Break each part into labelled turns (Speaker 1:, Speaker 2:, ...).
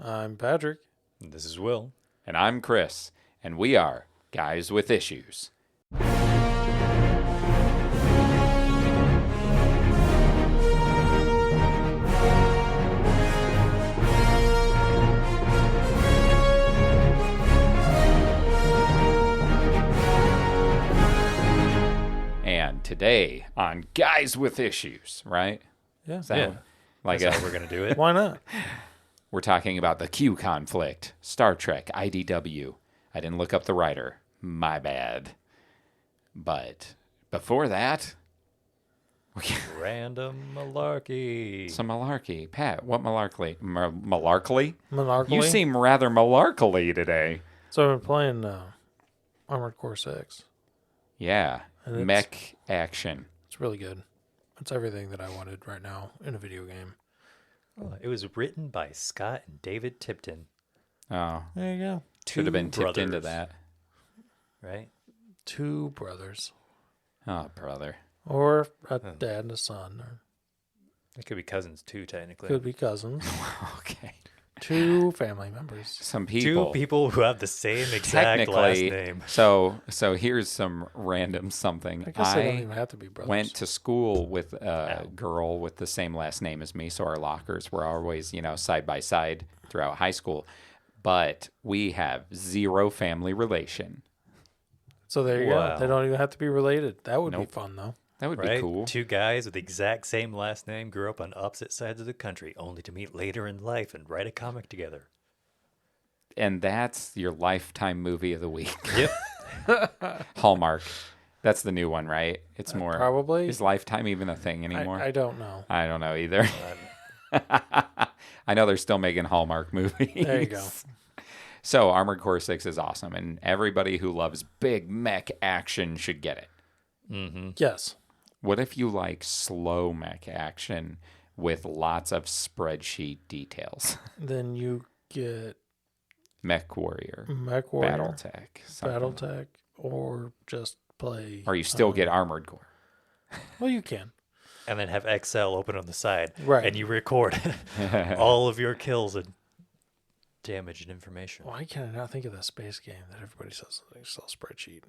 Speaker 1: I'm Patrick.
Speaker 2: This is Will.
Speaker 3: And I'm Chris, and we are Guys with Issues. And today on Guys with Issues, right?
Speaker 1: Yeah.
Speaker 2: That's how we're going to do it.
Speaker 1: Why not?
Speaker 3: We're talking about the Q conflict, Star Trek, IDW. I didn't look up the writer. My bad. But before that,
Speaker 2: Random malarkey.
Speaker 3: some malarkey. Pat, what malarkey? Malarkey?
Speaker 1: Monarchy.
Speaker 3: You seem rather malarkey today.
Speaker 1: So I've been playing Armored Core 6.
Speaker 3: Yeah.
Speaker 1: And it's-
Speaker 3: Mech action.
Speaker 1: It's really good. It's everything that I wanted right now in a video game.
Speaker 2: Oh, it was written by Scott and David Tipton.
Speaker 3: Oh,
Speaker 1: There you go.
Speaker 3: should have been tipped into
Speaker 2: brothers,
Speaker 3: that.
Speaker 2: Right?
Speaker 1: Two brothers.
Speaker 3: Oh, brother.
Speaker 1: Or a dad and a son. Or
Speaker 2: It could be cousins too, technically.
Speaker 1: could be cousins.
Speaker 3: Okay.
Speaker 1: Two family members.
Speaker 3: Some people.
Speaker 2: Two people who have the same exact last
Speaker 3: Technically,
Speaker 2: name.
Speaker 3: so here's some random something.
Speaker 1: I guess they don't even have to be brothers.
Speaker 3: Went to school with a girl with the same last name as me, so our lockers were always, side by side throughout high school. But we have zero family relation.
Speaker 1: So there you
Speaker 2: Wow.
Speaker 1: go. They don't even have to be related. That would be
Speaker 3: Nope.
Speaker 1: fun, though.
Speaker 3: That would
Speaker 2: Right?
Speaker 3: be cool.
Speaker 2: Two guys with the exact same last name grew up on opposite sides of the country, only to meet later in life and write a comic together.
Speaker 3: And that's your lifetime movie of the week.
Speaker 2: Yep.
Speaker 3: Hallmark. That's the new one, right? It's more.
Speaker 1: Probably.
Speaker 3: Is Lifetime even a thing anymore?
Speaker 1: I don't know.
Speaker 3: I don't know either. I know they're still making Hallmark movies.
Speaker 1: There you go.
Speaker 3: So Armored Core 6 is awesome, and everybody who loves big mech action should get it.
Speaker 2: Mm-hmm.
Speaker 1: Yes.
Speaker 3: What if you like slow mech action with lots of spreadsheet details?
Speaker 1: Then you get
Speaker 3: Mech Warrior,
Speaker 1: Mech Warrior,
Speaker 3: Battletech,
Speaker 1: Battletech, or just play.
Speaker 3: or you still get Armored Core.
Speaker 1: Well, you can.
Speaker 2: And then have Excel open on the side.
Speaker 1: Right.
Speaker 2: And you record all of your kills and damage and information.
Speaker 1: Why can I not think of that space game that everybody says is an Excel spreadsheet?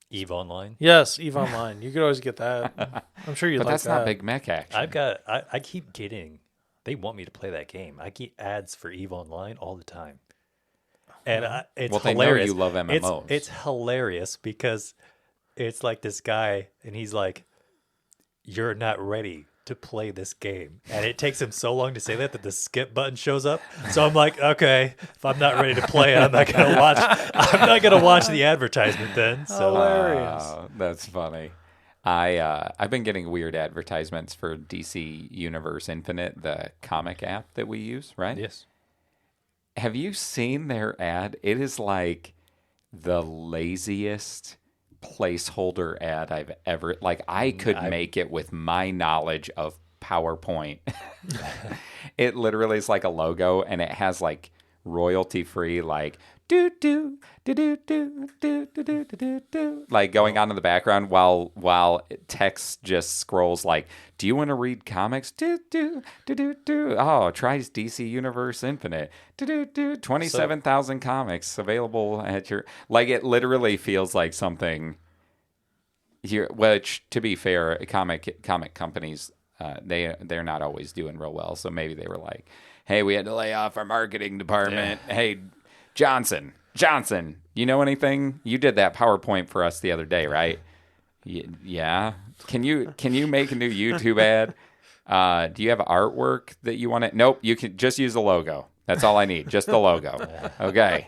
Speaker 2: EVE Online.
Speaker 1: Yes, EVE Online. You could always get that. I'm sure you'd
Speaker 3: But
Speaker 1: like
Speaker 3: that's
Speaker 1: that.
Speaker 3: not big mech action.
Speaker 2: I keep getting, they want me to play that game. I get ads for EVE Online all the time. And it's
Speaker 3: Well, they know
Speaker 2: hilarious.
Speaker 3: you love MMOs.
Speaker 2: It's hilarious because it's like this guy and he's like, you're not ready to play this game. And it takes him so long to say that the skip button shows up. So I'm like, okay, if I'm not ready to play it, I'm not gonna watch the advertisement then. So
Speaker 1: Hilarious.
Speaker 3: That's funny. I've been getting weird advertisements for DC Universe Infinite, the comic app that we use, right?
Speaker 2: yes.
Speaker 3: Have you seen their ad? It is like the laziest placeholder ad I've ever. Like I could make it with my knowledge of PowerPoint. It literally is like a logo, and it has like royalty free like do do do do do do do do do do like going on in the background while text just scrolls like, do you want to read comics? Do do do do do. Oh, try DC Universe Infinite. Do do do. 27,000 comics available at your. Like it literally feels like something. Here, which to be fair, comic companies they're not always doing real well. So maybe they were like, hey, we had to lay off our marketing department.
Speaker 2: Yeah.
Speaker 3: Hey, Johnson, you know anything? You did that PowerPoint for us the other day, right? Yeah. Can you make a new YouTube ad? Do you have artwork that you want to? Nope. You can just use the logo. That's all I need. Just the logo. Okay.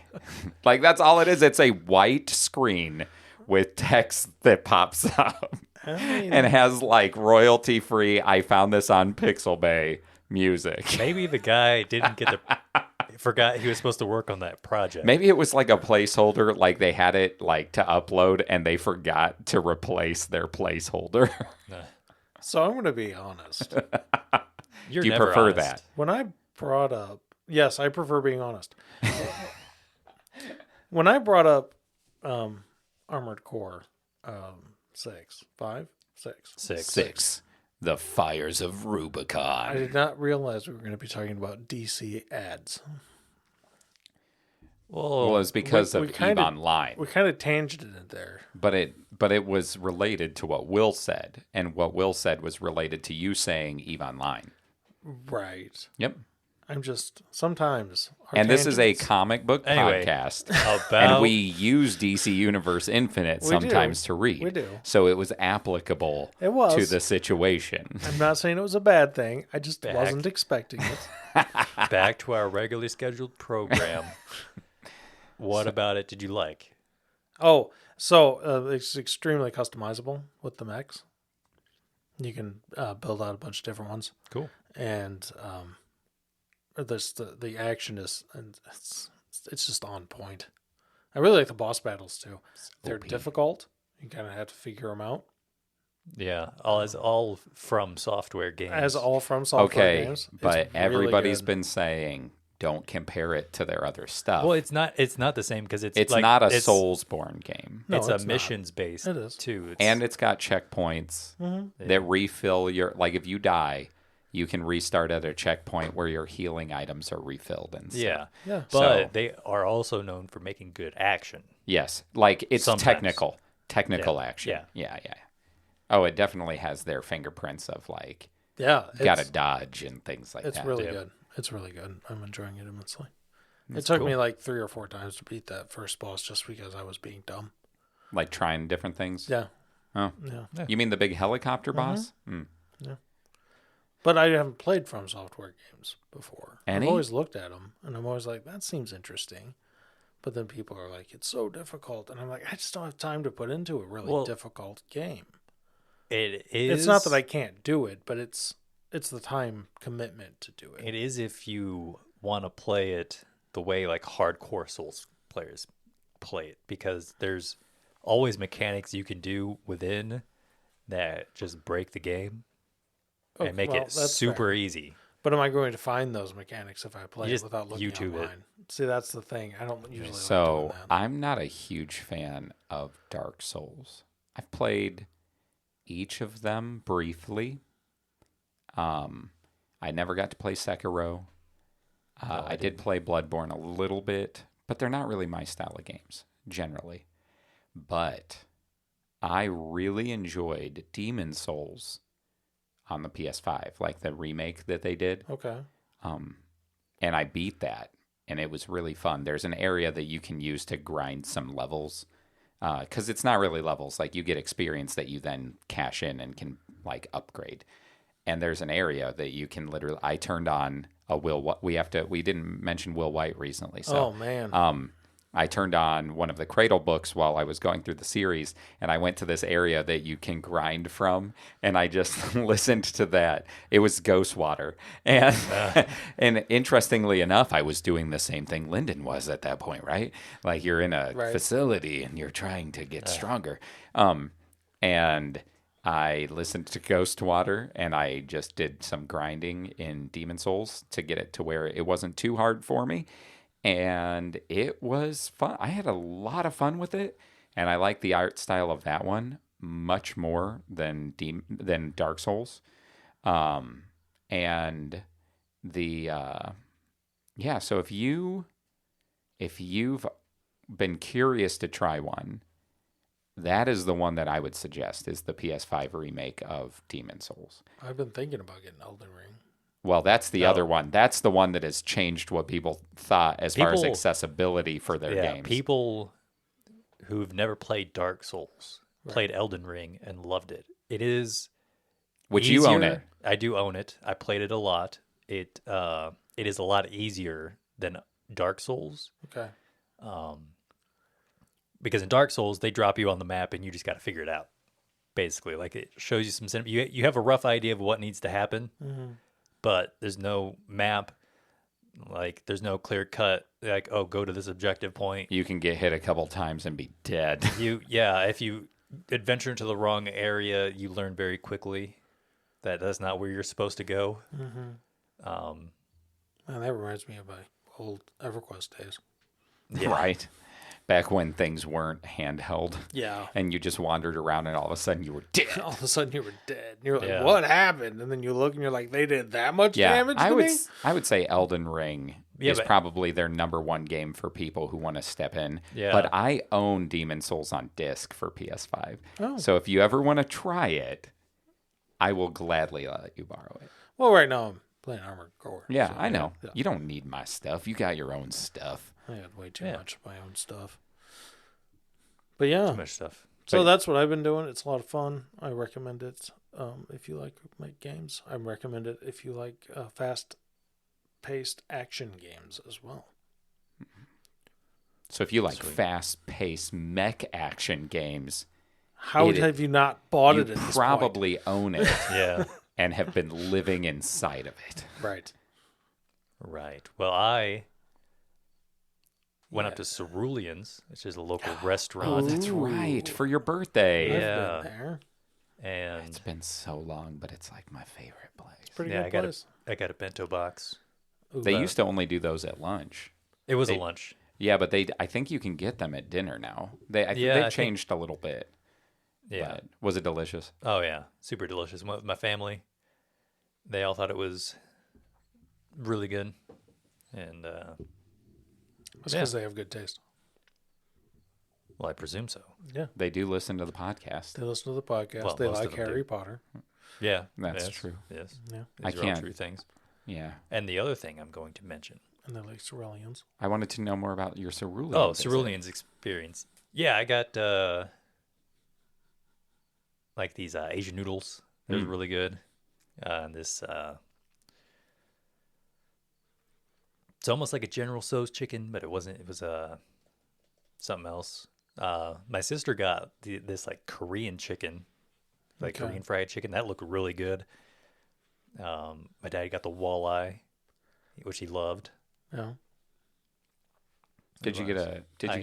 Speaker 3: Like that's all it is. It's a white screen with text that pops up and has like royalty free. I found this on Pixel Bay music.
Speaker 2: Maybe the guy didn't get the forgot he was supposed to work on that project.
Speaker 3: Maybe it was like a placeholder, like they had it like to upload and they forgot to replace their placeholder.
Speaker 1: So I'm going to be honest.
Speaker 2: You're
Speaker 3: Do you
Speaker 2: never
Speaker 3: prefer
Speaker 2: honest.
Speaker 3: that?
Speaker 1: When I brought up, yes, I prefer being honest. When I brought up Armored Core 6, 5, 6.
Speaker 3: 6. The Fires of
Speaker 1: I
Speaker 3: Rubicon.
Speaker 1: did not realize we were going to be talking about DC ads.
Speaker 3: Well, it was because
Speaker 1: we
Speaker 3: of
Speaker 1: kinda-
Speaker 3: EVE Online.
Speaker 1: We kind of tangented it there.
Speaker 3: But it was related to what Will said, and what Will said was related to you saying EVE Online.
Speaker 1: Right.
Speaker 3: Yep.
Speaker 1: I'm just sometimes. our
Speaker 3: And this is a
Speaker 1: tangents-
Speaker 3: comic book
Speaker 2: Anyway,
Speaker 3: podcast.
Speaker 2: About
Speaker 3: And we use DC Universe Infinite
Speaker 1: We
Speaker 3: sometimes
Speaker 1: do.
Speaker 3: to read.
Speaker 1: We do.
Speaker 3: So it was applicable
Speaker 1: It was.
Speaker 3: to the situation.
Speaker 1: I'm not saying it was a bad thing. I just
Speaker 2: Back.
Speaker 1: wasn't expecting it.
Speaker 2: back to our regularly scheduled program. What about it did you like?
Speaker 1: Oh, so it's extremely customizable with the mechs. You can build out a bunch of different ones,
Speaker 2: Cool.
Speaker 1: and the action is, and it's just on point. I really like the boss battles too. They're
Speaker 3: OP.
Speaker 1: difficult. You kind of have to figure them out.
Speaker 2: Yeah, all from software games.
Speaker 1: As all from software
Speaker 3: Okay,
Speaker 1: games. It's
Speaker 3: but
Speaker 1: really
Speaker 3: everybody's
Speaker 1: good.
Speaker 3: been saying don't compare it to their other stuff.
Speaker 2: Well, it's not the same because
Speaker 3: it's
Speaker 2: like,
Speaker 3: not a
Speaker 2: it's,
Speaker 3: Soulsborne game.
Speaker 1: No,
Speaker 2: it's
Speaker 1: it's
Speaker 2: a
Speaker 1: not.
Speaker 2: missions based
Speaker 1: It is.
Speaker 2: too. It's,
Speaker 3: And it's got checkpoints that refill your, like if you die, you can restart at a checkpoint where your healing items are refilled and stuff.
Speaker 2: yeah,
Speaker 1: Yeah.
Speaker 2: but
Speaker 3: So-
Speaker 2: they are also known for making good action.
Speaker 3: Yes, like it's
Speaker 2: Sometimes.
Speaker 3: technical
Speaker 2: Yeah.
Speaker 3: action.
Speaker 2: Yeah.
Speaker 3: Yeah. Oh, it definitely has their fingerprints of like
Speaker 1: Yeah,
Speaker 3: got to dodge and things like
Speaker 1: It's
Speaker 3: that.
Speaker 1: really
Speaker 2: Yep.
Speaker 1: good. It's really good. I'm enjoying it immensely.
Speaker 3: That's
Speaker 1: it took
Speaker 3: cool.
Speaker 1: me like 3 or 4 times to beat that first boss just because I was being dumb.
Speaker 3: Like trying different things.
Speaker 1: Yeah.
Speaker 3: Oh,
Speaker 1: Yeah.
Speaker 3: you mean the big helicopter boss? Mm.
Speaker 1: But I haven't played From Software games before.
Speaker 3: Any?
Speaker 1: I've always looked at them, and I'm always like, that seems interesting. But then people are like, it's so difficult. And I'm like, I just don't have time to put into a really
Speaker 2: Well,
Speaker 1: difficult game.
Speaker 2: It is.
Speaker 1: It's not that I can't do it, but it's the time commitment to do it.
Speaker 2: It is if you want to play it the way like hardcore Souls players play it, because there's always mechanics you can do within that just break the game and make
Speaker 1: well,
Speaker 2: it
Speaker 1: that's
Speaker 2: super
Speaker 1: fair.
Speaker 2: easy.
Speaker 1: But am I going to find those mechanics if I play
Speaker 2: You
Speaker 1: it
Speaker 2: just
Speaker 1: without looking
Speaker 2: YouTube it.
Speaker 1: online? See, that's the thing. I don't usually like
Speaker 3: So
Speaker 1: doing that.
Speaker 3: I'm not a huge fan of Dark Souls. I've played each of them briefly. I never got to play Sekiro. I did play Bloodborne a little bit, but they're not really my style of games generally. But I really enjoyed Demon Souls on the PS5, like the remake that they did.
Speaker 1: Okay.
Speaker 3: And I beat that, and it was really fun. There's an area that you can use to grind some levels, because it's not really levels. Like you get experience that you then cash in and can like upgrade. And there's an area that you can literally. I turned on a Will. We didn't mention Will White recently, so
Speaker 1: Oh, man.
Speaker 3: I turned on one of the Cradle books while I was going through the series, and I went to this area that you can grind from, and I just listened to that. It was Ghostwater. And and interestingly enough, I was doing the same thing Lyndon was at that point, right? Like you're in a
Speaker 1: Right.
Speaker 3: facility and you're trying to get stronger. And I listened to Ghostwater, and I just did some grinding in Demon Souls to get it to where it wasn't too hard for me. And it was fun. I had a lot of fun with it, and I like the art style of that one much more than Dark Souls. And the so if you've been curious to try one, that is the one that I would suggest is the PS5 remake of Demon Souls.
Speaker 1: I've been thinking about getting Elden Ring.
Speaker 3: Well, that's the
Speaker 2: No.
Speaker 3: other one. That's the one that has changed what people thought as far as
Speaker 2: People-
Speaker 3: accessibility for their games.
Speaker 2: People who've never played Dark Souls played Elden Ring and loved it. It is
Speaker 3: Which you own
Speaker 2: easier-
Speaker 3: it.
Speaker 2: I do own it. I played it a lot. It is a lot easier than Dark Souls,
Speaker 1: Okay.
Speaker 2: because in Dark Souls they drop you on the map and you just got to figure it out. Basically, like it shows you some you have a rough idea of what needs to happen, but there's no map. Like there's no clear cut. Like, oh, go to this objective point.
Speaker 3: You can get hit a couple times and be dead.
Speaker 2: If you adventure into the wrong area, you learn very quickly that that's not where you're supposed to go.
Speaker 1: Man, that reminds me of my old EverQuest days.
Speaker 3: Right? Back when things weren't handheld.
Speaker 1: Yeah.
Speaker 3: And you just wandered around and all of a sudden you were dead.
Speaker 1: All of a sudden you were dead. And you're like,
Speaker 2: Yeah.
Speaker 1: what happened? And then you look and you're like, they did that much
Speaker 3: Yeah,
Speaker 1: damage to me?
Speaker 3: I would say Elden Ring
Speaker 2: Yeah,
Speaker 3: is
Speaker 2: but-
Speaker 3: probably their number one game for people who want to step in.
Speaker 2: Yeah.
Speaker 3: But I own Demon Souls on disc for PS5.
Speaker 1: Oh.
Speaker 3: So if you ever want to try it, I will gladly let you borrow it.
Speaker 1: Well, right now I'm playing Armored Core.
Speaker 3: Yeah,
Speaker 1: so,
Speaker 3: I know.
Speaker 1: yeah.
Speaker 3: You don't need my stuff. You got your own stuff.
Speaker 1: I got way too
Speaker 2: Yeah.
Speaker 1: much of my own stuff. But yeah,
Speaker 2: Too much stuff.
Speaker 1: so that's what I've been doing. It's a lot of fun. I recommend it if you like make games. I recommend it if you like fast-paced action games as well.
Speaker 3: So if you like
Speaker 2: Sweet.
Speaker 3: fast-paced mech action games,
Speaker 1: How
Speaker 3: It-
Speaker 1: have you not bought
Speaker 3: you
Speaker 1: it at this point?
Speaker 3: probably own it
Speaker 2: Yeah.
Speaker 3: and have been living inside of it.
Speaker 1: Right.
Speaker 2: Right. Well, I went up to Cerulean's, which is a local restaurant.
Speaker 3: That's right, for your birthday.
Speaker 1: I've
Speaker 2: Yeah.
Speaker 1: been there.
Speaker 2: And
Speaker 3: It's been so long, but it's like my favorite place.
Speaker 1: Pretty
Speaker 2: yeah,
Speaker 1: good place.
Speaker 2: I got a bento box.
Speaker 1: Ooh,
Speaker 3: They used to only do those at lunch.
Speaker 2: It was
Speaker 3: They-
Speaker 2: a lunch.
Speaker 3: Yeah, but I think you can get them at dinner now.
Speaker 2: I
Speaker 3: They've
Speaker 2: think-
Speaker 3: changed a little bit.
Speaker 2: Yeah.
Speaker 3: But was it delicious?
Speaker 2: Oh yeah, super delicious. Went with my family. They all thought it was really good, and
Speaker 1: That's
Speaker 2: yeah.
Speaker 1: because they have good taste.
Speaker 2: well, I presume so.
Speaker 1: Yeah.
Speaker 3: They do listen to the podcast.
Speaker 1: They listen to the podcast.
Speaker 2: Well,
Speaker 1: they
Speaker 2: most of
Speaker 1: like
Speaker 2: them do.
Speaker 1: Harry Potter.
Speaker 2: Yeah,
Speaker 3: That's
Speaker 2: yes,
Speaker 3: true.
Speaker 2: Yes,
Speaker 1: Yeah.
Speaker 3: I
Speaker 2: these are all
Speaker 3: can't-
Speaker 2: true things.
Speaker 3: Yeah.
Speaker 2: And the other thing I'm going to mention.
Speaker 1: And they like Ceruleans.
Speaker 3: I wanted to know more about your cerulean.
Speaker 2: Oh,
Speaker 3: visit.
Speaker 2: Cerulean's experience. Yeah, I got like these Asian noodles. They were really good. And this it's almost like a General Tso's chicken, but it wasn't. It was something else. My sister got this like Korean chicken, like
Speaker 1: Okay.
Speaker 2: Korean fried chicken. That looked really good. My dad got the walleye, which he loved.
Speaker 1: Yeah.
Speaker 3: Did you get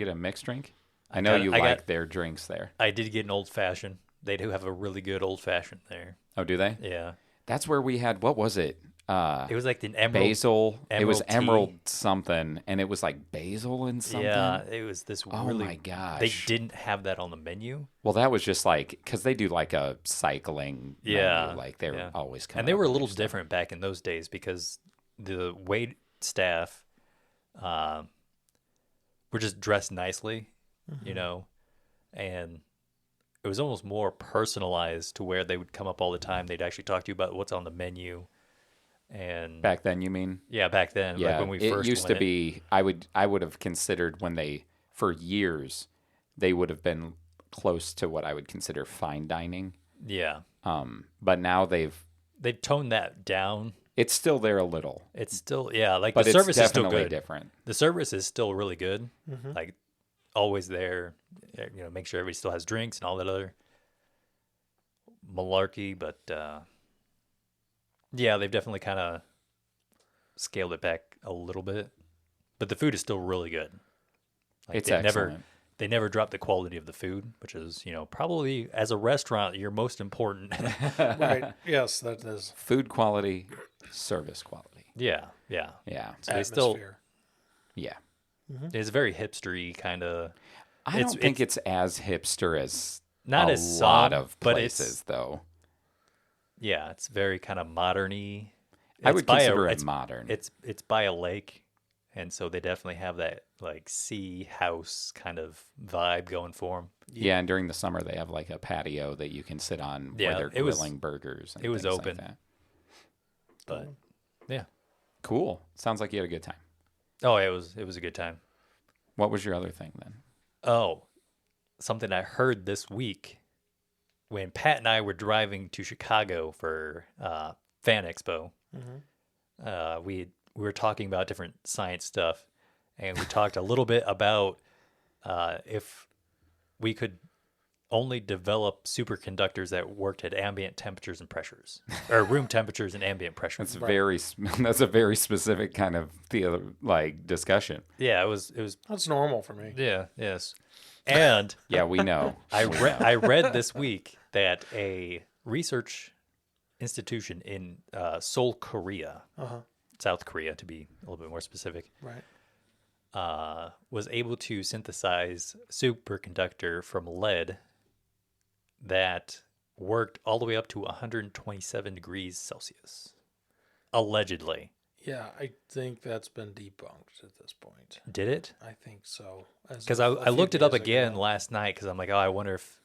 Speaker 3: a mixed drink? I know
Speaker 2: got-
Speaker 3: you
Speaker 2: I
Speaker 3: like
Speaker 2: got-
Speaker 3: their drinks there.
Speaker 2: I did get an old fashioned. They do have a really good old fashioned there.
Speaker 3: Oh, do they?
Speaker 2: Yeah,
Speaker 3: That's where we had, what was it?
Speaker 2: it was like the emerald.
Speaker 3: Basil. It was
Speaker 2: emerald tea.
Speaker 3: emerald something, and it was like basil and something.
Speaker 2: Yeah, it was this
Speaker 3: Oh
Speaker 2: really.
Speaker 3: my gosh.
Speaker 2: They didn't have that on the menu.
Speaker 3: Well, that was just like, because they do like a cycling
Speaker 2: Yeah,
Speaker 3: menu, like they're
Speaker 2: yeah.
Speaker 3: always coming
Speaker 2: And they
Speaker 3: up
Speaker 2: were a
Speaker 3: with
Speaker 2: little
Speaker 3: new stuff.
Speaker 2: different back in those days because the wait staff were just dressed nicely, you know, and it was almost more personalized to where they would come up all the time. They'd actually talk to you about what's on the menu. And
Speaker 3: Back then, you mean?
Speaker 2: yeah, back then,
Speaker 3: Yeah,
Speaker 2: like when we
Speaker 3: it
Speaker 2: first
Speaker 3: used to
Speaker 2: went
Speaker 3: be. I would have considered when for years, they would have been close to what I would consider fine dining.
Speaker 2: yeah,
Speaker 3: But now they've
Speaker 2: toned that down.
Speaker 3: it's still there a little,
Speaker 2: It's still, yeah, like
Speaker 3: but
Speaker 2: the
Speaker 3: it's
Speaker 2: service is still
Speaker 3: definitely
Speaker 2: good.
Speaker 3: different.
Speaker 2: The service is still really good. Like always there, you know, make sure everybody still has drinks and all that other malarkey. But yeah, they've definitely kind of scaled it back a little bit. But the food is still really good. Like
Speaker 3: It's
Speaker 2: they never
Speaker 3: excellent.
Speaker 2: they never drop the quality of the food, which is, you know, probably as a restaurant your most important.
Speaker 1: Right. Yes, that is.
Speaker 3: Food quality, service quality.
Speaker 2: yeah, yeah.
Speaker 3: Yeah,
Speaker 2: So they still
Speaker 1: Atmosphere.
Speaker 3: yeah.
Speaker 2: it's very hipstery kind of.
Speaker 3: I don't think it's as hipster as
Speaker 2: Not
Speaker 3: a
Speaker 2: as
Speaker 3: lot
Speaker 2: some,
Speaker 3: of
Speaker 2: but
Speaker 3: places,
Speaker 2: it's
Speaker 3: though.
Speaker 2: yeah, it's very kind of modern-y.
Speaker 3: I
Speaker 2: It's
Speaker 3: would
Speaker 2: by
Speaker 3: consider it
Speaker 2: it's,
Speaker 3: modern.
Speaker 2: It's by a lake, and so they definitely have that like sea house kind of vibe going for them.
Speaker 3: Yeah, and during the summer they have like a patio that you can sit on
Speaker 2: Yeah,
Speaker 3: where they're
Speaker 2: it was-
Speaker 3: grilling burgers. And
Speaker 2: it was
Speaker 3: things
Speaker 2: open.
Speaker 3: Like that.
Speaker 2: But yeah,
Speaker 3: Cool. Sounds like you had a good time.
Speaker 2: oh, it was a good time.
Speaker 3: What was your other thing then?
Speaker 2: Oh, something I heard this week when Pat and I were driving to Chicago for Fan Expo. We were talking about different science stuff, and we talked a little bit about if we could only develop superconductors that worked at ambient temperatures and pressures, or room temperatures and ambient pressures.
Speaker 3: That's a very specific kind of discussion.
Speaker 2: Yeah, it was.
Speaker 1: That's normal for me.
Speaker 2: Yeah, yes, and
Speaker 3: Yeah, we know.
Speaker 2: I read this week that a research institution in Seoul, Korea, South Korea to be a little bit more specific,
Speaker 1: Right.
Speaker 2: was able to synthesize superconductor from lead that worked all the way up to 127 degrees Celsius, allegedly.
Speaker 1: Yeah, I think that's been debunked at this point.
Speaker 2: Did it?
Speaker 1: I think so.
Speaker 2: Because I looked it up again last night because I'm like, oh, I wonder if,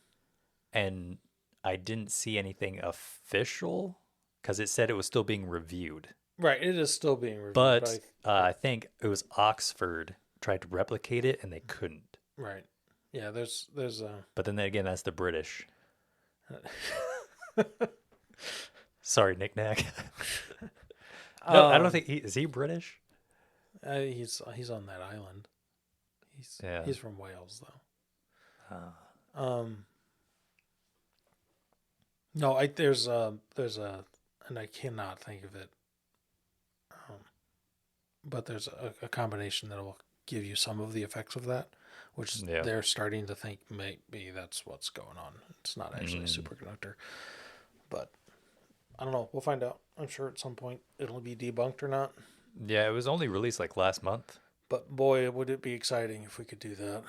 Speaker 2: and I didn't see anything official because it said it was still being reviewed.
Speaker 1: Right, it is still being reviewed.
Speaker 2: But I think it was Oxford tried to replicate it and they couldn't.
Speaker 1: Right. Yeah, there's
Speaker 2: But then again, that's the British. Sorry, Nick Nack. No, I don't think is he British?
Speaker 1: he's on that island. He's from Wales though. No, there's a and I cannot think of it. But there's a combination that will give you some of the effects of that, which they're starting to think maybe that's what's going on. It's not actually a superconductor, but I don't know. We'll find out. I'm sure at some point it'll be debunked or not.
Speaker 2: Yeah, it was only released like last month.
Speaker 1: But boy, would it be exciting if we could do that.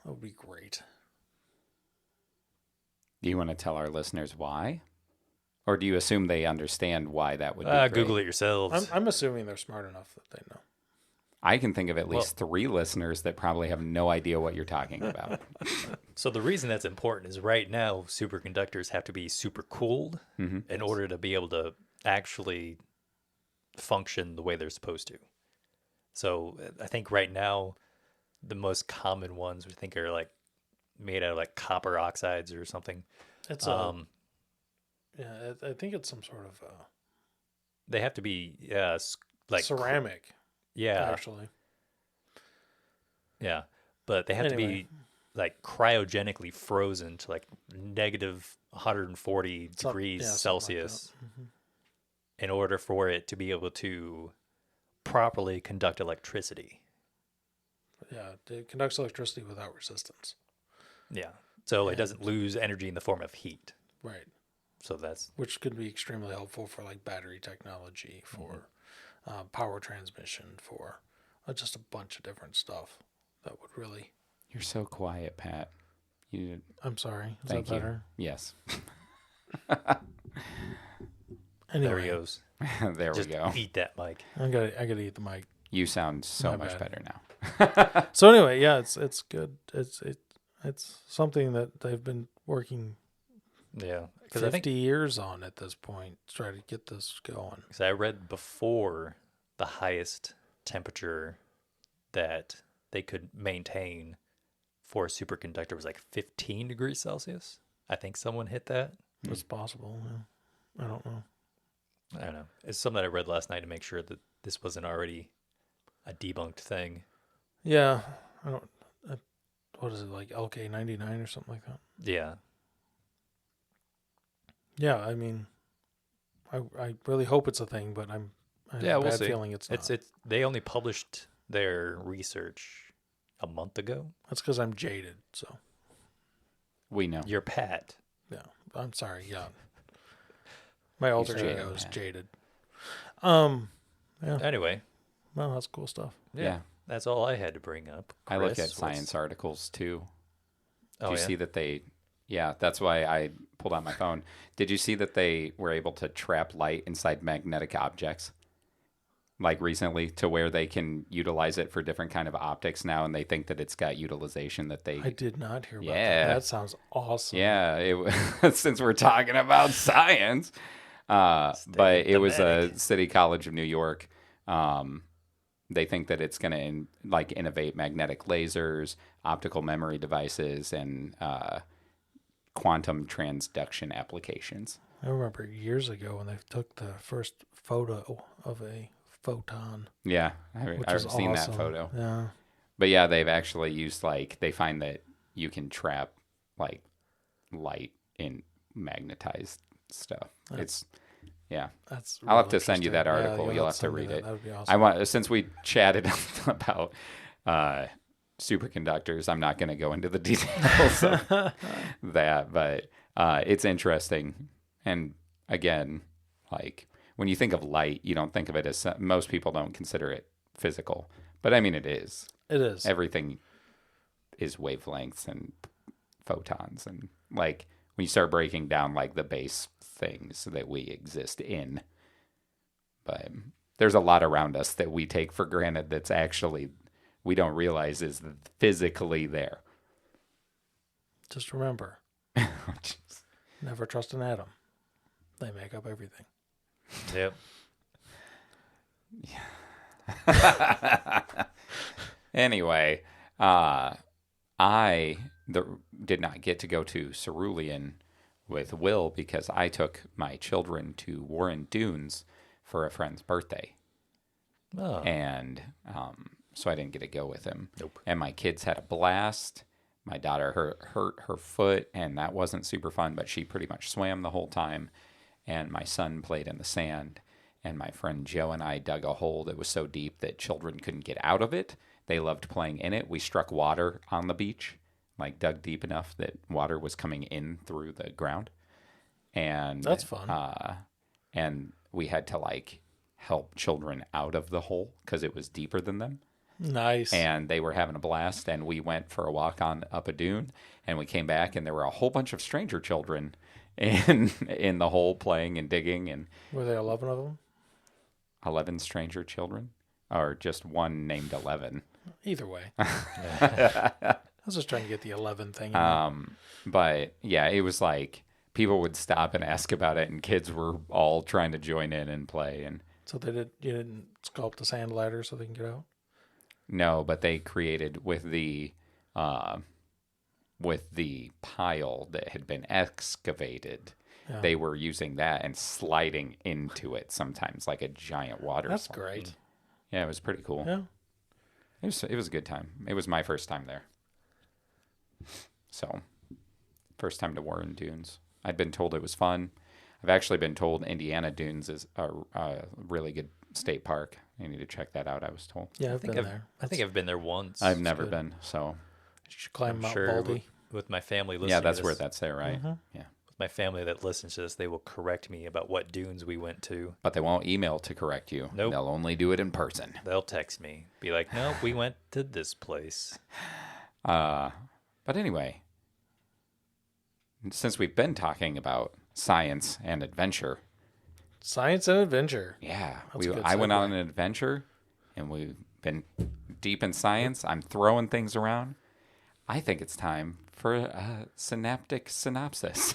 Speaker 1: That would be great.
Speaker 3: Do you want to tell our listeners why? Or do you assume they understand why that would be great?
Speaker 2: Google it yourselves.
Speaker 1: I'm assuming they're smart enough that they know.
Speaker 3: I can think of at least 3 listeners that probably have no idea what you're talking about.
Speaker 2: So the reason that's important is right now superconductors have to be super cooled in order to be able to actually function the way they're supposed to. So I think right now the most common ones we think are like made out of like copper oxides or something.
Speaker 1: It's yeah, I think it's some sort of
Speaker 2: they have to be like
Speaker 1: ceramic.
Speaker 2: Yeah,
Speaker 1: actually.
Speaker 2: Yeah, but they have to be like cryogenically frozen to like negative 140 degrees Celsius in order for it to be able to properly conduct electricity.
Speaker 1: Yeah, it conducts electricity without resistance.
Speaker 2: Yeah, so it doesn't lose energy in the form of heat.
Speaker 1: Right.
Speaker 2: So that's
Speaker 1: which could be extremely helpful for like battery technology, for power transmission, for just a bunch of different stuff that would really.
Speaker 3: You're so quiet, Pat.
Speaker 1: I'm sorry. Is
Speaker 3: Thank
Speaker 1: that better?
Speaker 3: You. Yes.
Speaker 1: Anyway.
Speaker 2: There he goes.
Speaker 3: There we go.
Speaker 2: Eat that mic.
Speaker 1: I gotta eat the mic.
Speaker 3: You sound so much better now.
Speaker 1: So anyway, yeah, it's good. It's something that they've been working.
Speaker 2: Yeah,
Speaker 1: 50 years on at this point to try to get this going.
Speaker 2: Because I read before the highest temperature that they could maintain for a superconductor was like 15 degrees Celsius. I think someone hit that.
Speaker 1: It's possible. Yeah. I don't know.
Speaker 2: It's something that I read last night to make sure that this wasn't already a debunked thing.
Speaker 1: Yeah. I don't. What is it, like LK99 or something like that?
Speaker 2: Yeah.
Speaker 1: Yeah, I mean, I really hope it's a thing, but I have a bad feeling it's not.
Speaker 2: They only published their research a month ago.
Speaker 1: That's because I'm jaded, so.
Speaker 3: We know.
Speaker 2: You're Pat.
Speaker 1: Yeah, I'm sorry, yeah. My alter ego is jaded. Yeah.
Speaker 2: Anyway.
Speaker 1: Well, that's cool stuff.
Speaker 2: Yeah. That's all I had to bring up.
Speaker 3: Chris, I look at science articles, too.
Speaker 2: Do
Speaker 3: you see that they... Yeah, that's why I pulled out my phone. Did you see that they were able to trap light inside magnetic objects? Like recently, to where they can utilize it for different kind of optics now, and they think that it's got utilization that they...
Speaker 1: I did not hear about that. That sounds awesome.
Speaker 3: Yeah, since we're talking about science. But it was a City College of New York. They think that it's going to innovate magnetic lasers, optical memory devices, and... quantum transduction applications.
Speaker 1: I remember years ago when they took the first photo of a photon.
Speaker 3: Yeah, I've seen that photo.
Speaker 1: Yeah.
Speaker 3: But yeah, they've actually used they find that you can trap like light in magnetized stuff. That's I'll have to send you that article. You'll have to read it.
Speaker 1: That would be awesome.
Speaker 3: Since we chatted about superconductors, I'm not going to go into the details of that, but it's interesting. And again, like when you think of light, you don't think of it as, most people don't consider it physical, but I mean, it is.
Speaker 1: It is.
Speaker 3: Everything is wavelengths and photons, and like when you start breaking down like the base things that we exist in, but there's a lot around us that we take for granted that's actually we don't realize is physically there.
Speaker 1: Just remember, never trust an atom. They make up everything.
Speaker 2: Yep.
Speaker 3: Anyway, did not get to go to Cerulean with Will because I took my children to Warren Dunes for a friend's birthday.
Speaker 2: Oh.
Speaker 3: And so I didn't get to go with him.
Speaker 2: Nope.
Speaker 3: And my kids had a blast. My daughter hurt her foot, and that wasn't super fun, but she pretty much swam the whole time. And my son played in the sand. And my friend Joe and I dug a hole that was so deep that children couldn't get out of it. They loved playing in it. We struck water on the beach, like dug deep enough that water was coming in through the ground. And
Speaker 1: that's fun.
Speaker 3: And we had to like help children out of the hole because it was deeper than them.
Speaker 1: Nice.
Speaker 3: And they were having a blast. And we went for a walk on up a dune, and we came back, and there were a whole bunch of stranger children in the hole playing and digging. And
Speaker 1: were there 11 of them?
Speaker 3: 11 stranger children, or just one named 11?
Speaker 1: Either way. I was just trying to get the 11 thing in there.
Speaker 3: But yeah, it was like people would stop and ask about it, and kids were all trying to join in and play. And
Speaker 1: so you didn't sculpt a sand ladder so they can get out?
Speaker 3: No, but they created with the pile that had been excavated. Yeah. They were using that and sliding into it sometimes like a giant waterfall.
Speaker 1: That's great.
Speaker 3: Yeah, it was pretty cool.
Speaker 1: Yeah.
Speaker 3: It was a good time. It was my first time there. So, first time to Warren Dunes. I'd been told it was fun. I've actually been told Indiana Dunes is a really good state park. You need to check that out, I was told.
Speaker 1: Yeah, I've been there.
Speaker 2: I think I've been there once.
Speaker 3: I've never been, so.
Speaker 1: You should climb Mount Baldy.
Speaker 2: With my family listening
Speaker 3: Yeah, that's
Speaker 2: to
Speaker 3: where
Speaker 2: this.
Speaker 3: that's there, right?
Speaker 1: Mm-hmm.
Speaker 3: Yeah.
Speaker 2: My family that listens to this, they will correct me about what dunes we went to.
Speaker 3: But they won't email to correct you.
Speaker 2: Nope.
Speaker 3: They'll only do it in person.
Speaker 2: They'll text me. Be like, nope, we went to this place.
Speaker 3: But anyway, since we've been talking about science and adventure.
Speaker 1: Science and adventure.
Speaker 3: Yeah. I went on an adventure, and we've been deep in science. I'm throwing things around. I think it's time for a synaptic synopsis.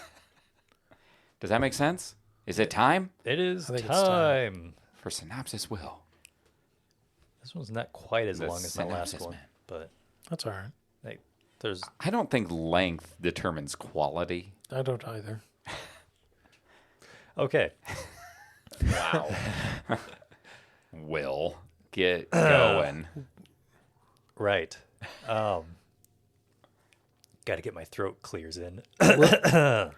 Speaker 3: Does that make sense? Is it time?
Speaker 2: It is time.
Speaker 3: For Synopsis Will.
Speaker 2: This one's not quite as long as the last one, but
Speaker 1: that's all right.
Speaker 3: I don't think length determines quality.
Speaker 1: I don't either.
Speaker 2: Okay.
Speaker 3: Wow. Will, get going.
Speaker 2: Right. Got to get my throat clears in.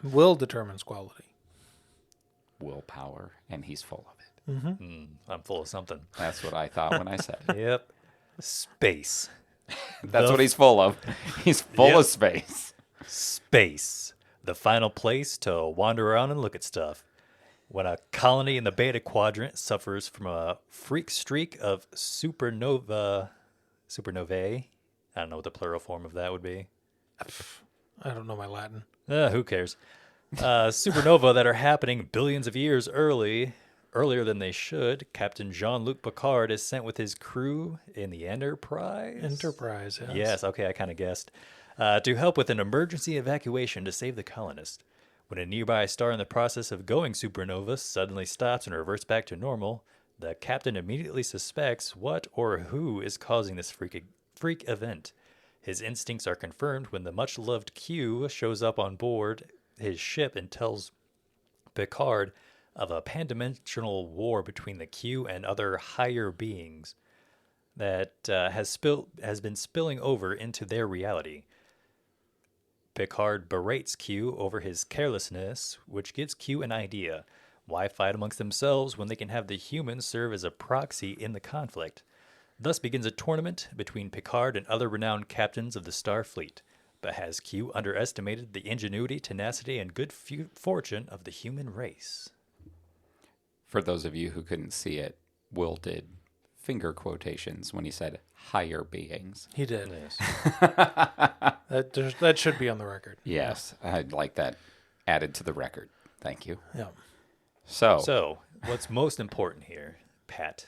Speaker 1: Will determines quality.
Speaker 3: Willpower, and he's full of it.
Speaker 1: Mm-hmm.
Speaker 2: I'm full of something.
Speaker 3: That's what I thought when I said it.
Speaker 2: Yep. Space.
Speaker 3: That's what he's full of. He's full of space.
Speaker 2: Space. The final place to wander around and look at stuff. When a colony in the Beta Quadrant suffers from a freak streak of supernovae. I don't know what the plural form of that would be.
Speaker 1: I don't know my Latin.
Speaker 2: Who cares? Supernova that are happening billions of years earlier than they should. Captain Jean-Luc Picard is sent with his crew in the Enterprise.
Speaker 1: Enterprise, yes.
Speaker 2: Yes, okay, I kind of guessed. To help with an emergency evacuation to save the colonists. When a nearby star in the process of going supernova suddenly stops and reverts back to normal, the captain immediately suspects what or who is causing this freak event. His instincts are confirmed when the much-loved Q shows up on board his ship and tells Picard of a pan-dimensional war between the Q and other higher beings that has been spilling over into their reality. Picard berates Q over his carelessness, which gives Q an idea. Why fight amongst themselves when they can have the humans serve as a proxy in the conflict? Thus begins a tournament between Picard and other renowned captains of the Starfleet. But has Q underestimated the ingenuity, tenacity, and good fortune of the human race?
Speaker 3: For those of you who couldn't see it, Will did finger quotations when he said higher beings.
Speaker 1: He did.
Speaker 2: Yes.
Speaker 1: That should be on the record.
Speaker 3: Yes, I'd like that added to the record. Thank you.
Speaker 1: Yeah.
Speaker 3: So
Speaker 2: What's most important here, Pat?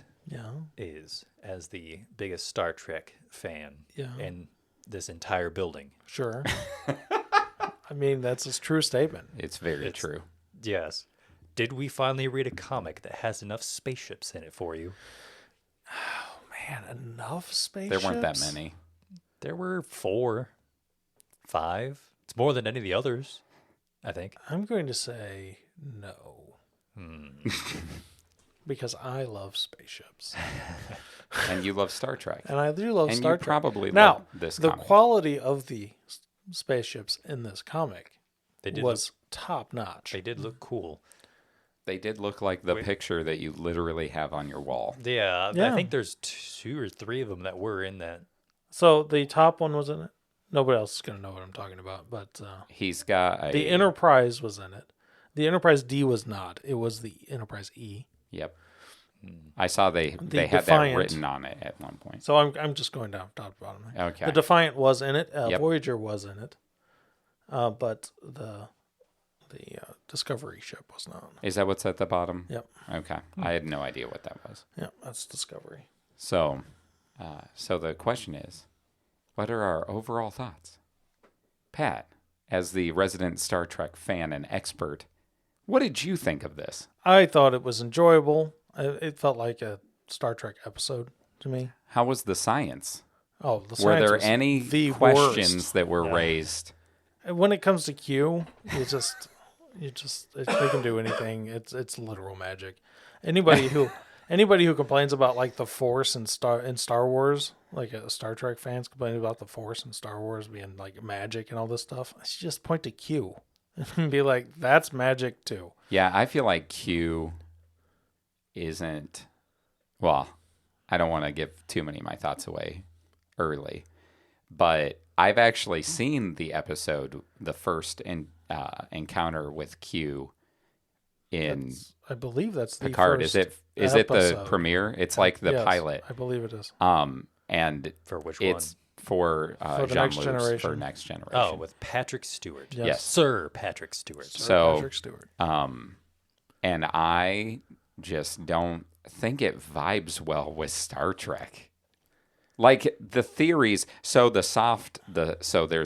Speaker 2: is as the biggest Star Trek fan
Speaker 1: Yeah.
Speaker 2: in this entire building.
Speaker 1: Sure. I mean, that's a true statement.
Speaker 3: It's very true.
Speaker 2: Yes. Did we finally read a comic that has enough spaceships in it for you?
Speaker 1: Oh, man, enough spaceships?
Speaker 3: There weren't that many.
Speaker 2: There were 4, 5. It's more than any of the others, I think.
Speaker 1: I'm going to say no. Because I love spaceships.
Speaker 3: And you love Star Trek.
Speaker 1: And I do love
Speaker 3: and
Speaker 1: Star
Speaker 3: you
Speaker 1: Trek.
Speaker 3: probably
Speaker 1: now,
Speaker 3: love this
Speaker 1: the
Speaker 3: comic.
Speaker 1: quality of the spaceships in this comic was top notch.
Speaker 2: They did look cool.
Speaker 3: They did look like the picture that you literally have on your wall.
Speaker 2: Yeah, I think there's 2 or 3 of them that were in that.
Speaker 1: So the top one was in it. Nobody else is going to know what I'm talking about, but
Speaker 3: He's got
Speaker 1: the Enterprise was in it. The Enterprise D was not. It was the Enterprise E.
Speaker 3: Yep. I saw they had
Speaker 1: Defiant.
Speaker 3: that written on it at one point.
Speaker 1: So I'm just going down top to bottom.
Speaker 3: Okay.
Speaker 1: The Defiant was in it.
Speaker 3: Yep.
Speaker 1: Voyager was in it. But the Discovery ship was not.
Speaker 3: Is that what's at the bottom?
Speaker 1: Yep.
Speaker 3: Okay. I had no idea what that was.
Speaker 1: Yep, that's Discovery.
Speaker 3: So the question is, what are our overall thoughts? Pat, as the resident Star Trek fan and expert, what did you think of this?
Speaker 1: I thought it was enjoyable. It felt like a Star Trek episode to me.
Speaker 3: How was the science?
Speaker 1: Oh, the
Speaker 3: Were
Speaker 1: science
Speaker 3: there
Speaker 1: was
Speaker 3: any
Speaker 1: the
Speaker 3: questions
Speaker 1: worst.
Speaker 3: that were raised?
Speaker 1: When it comes to Q, they can do anything. It's literal magic. Anybody who complains about like the Force in Star Wars, like Star Trek fans complaining about the Force in Star Wars being like magic and all this stuff, I should just point to Q and be like, that's magic too.
Speaker 3: Yeah, I feel like Q isn't. Well, I don't want to give too many of my thoughts away early, but I've actually seen the episode, the first encounter with Q in
Speaker 1: I believe that's the
Speaker 3: Picard.
Speaker 1: first
Speaker 3: Is it the
Speaker 1: episode.
Speaker 3: premiere? It's like the
Speaker 1: Yes,
Speaker 3: pilot.
Speaker 1: I believe it is.
Speaker 3: And
Speaker 2: For which
Speaker 3: it's for
Speaker 1: For the Next
Speaker 3: Jean-Luc
Speaker 1: Generation.
Speaker 3: for Next Generation.
Speaker 2: one? Oh, with Patrick Stewart.
Speaker 1: Yes.
Speaker 2: Sir Patrick Stewart.
Speaker 3: So-
Speaker 1: Patrick Stewart.
Speaker 3: And I just don't think it vibes well with Star Trek. Like the theories, so there's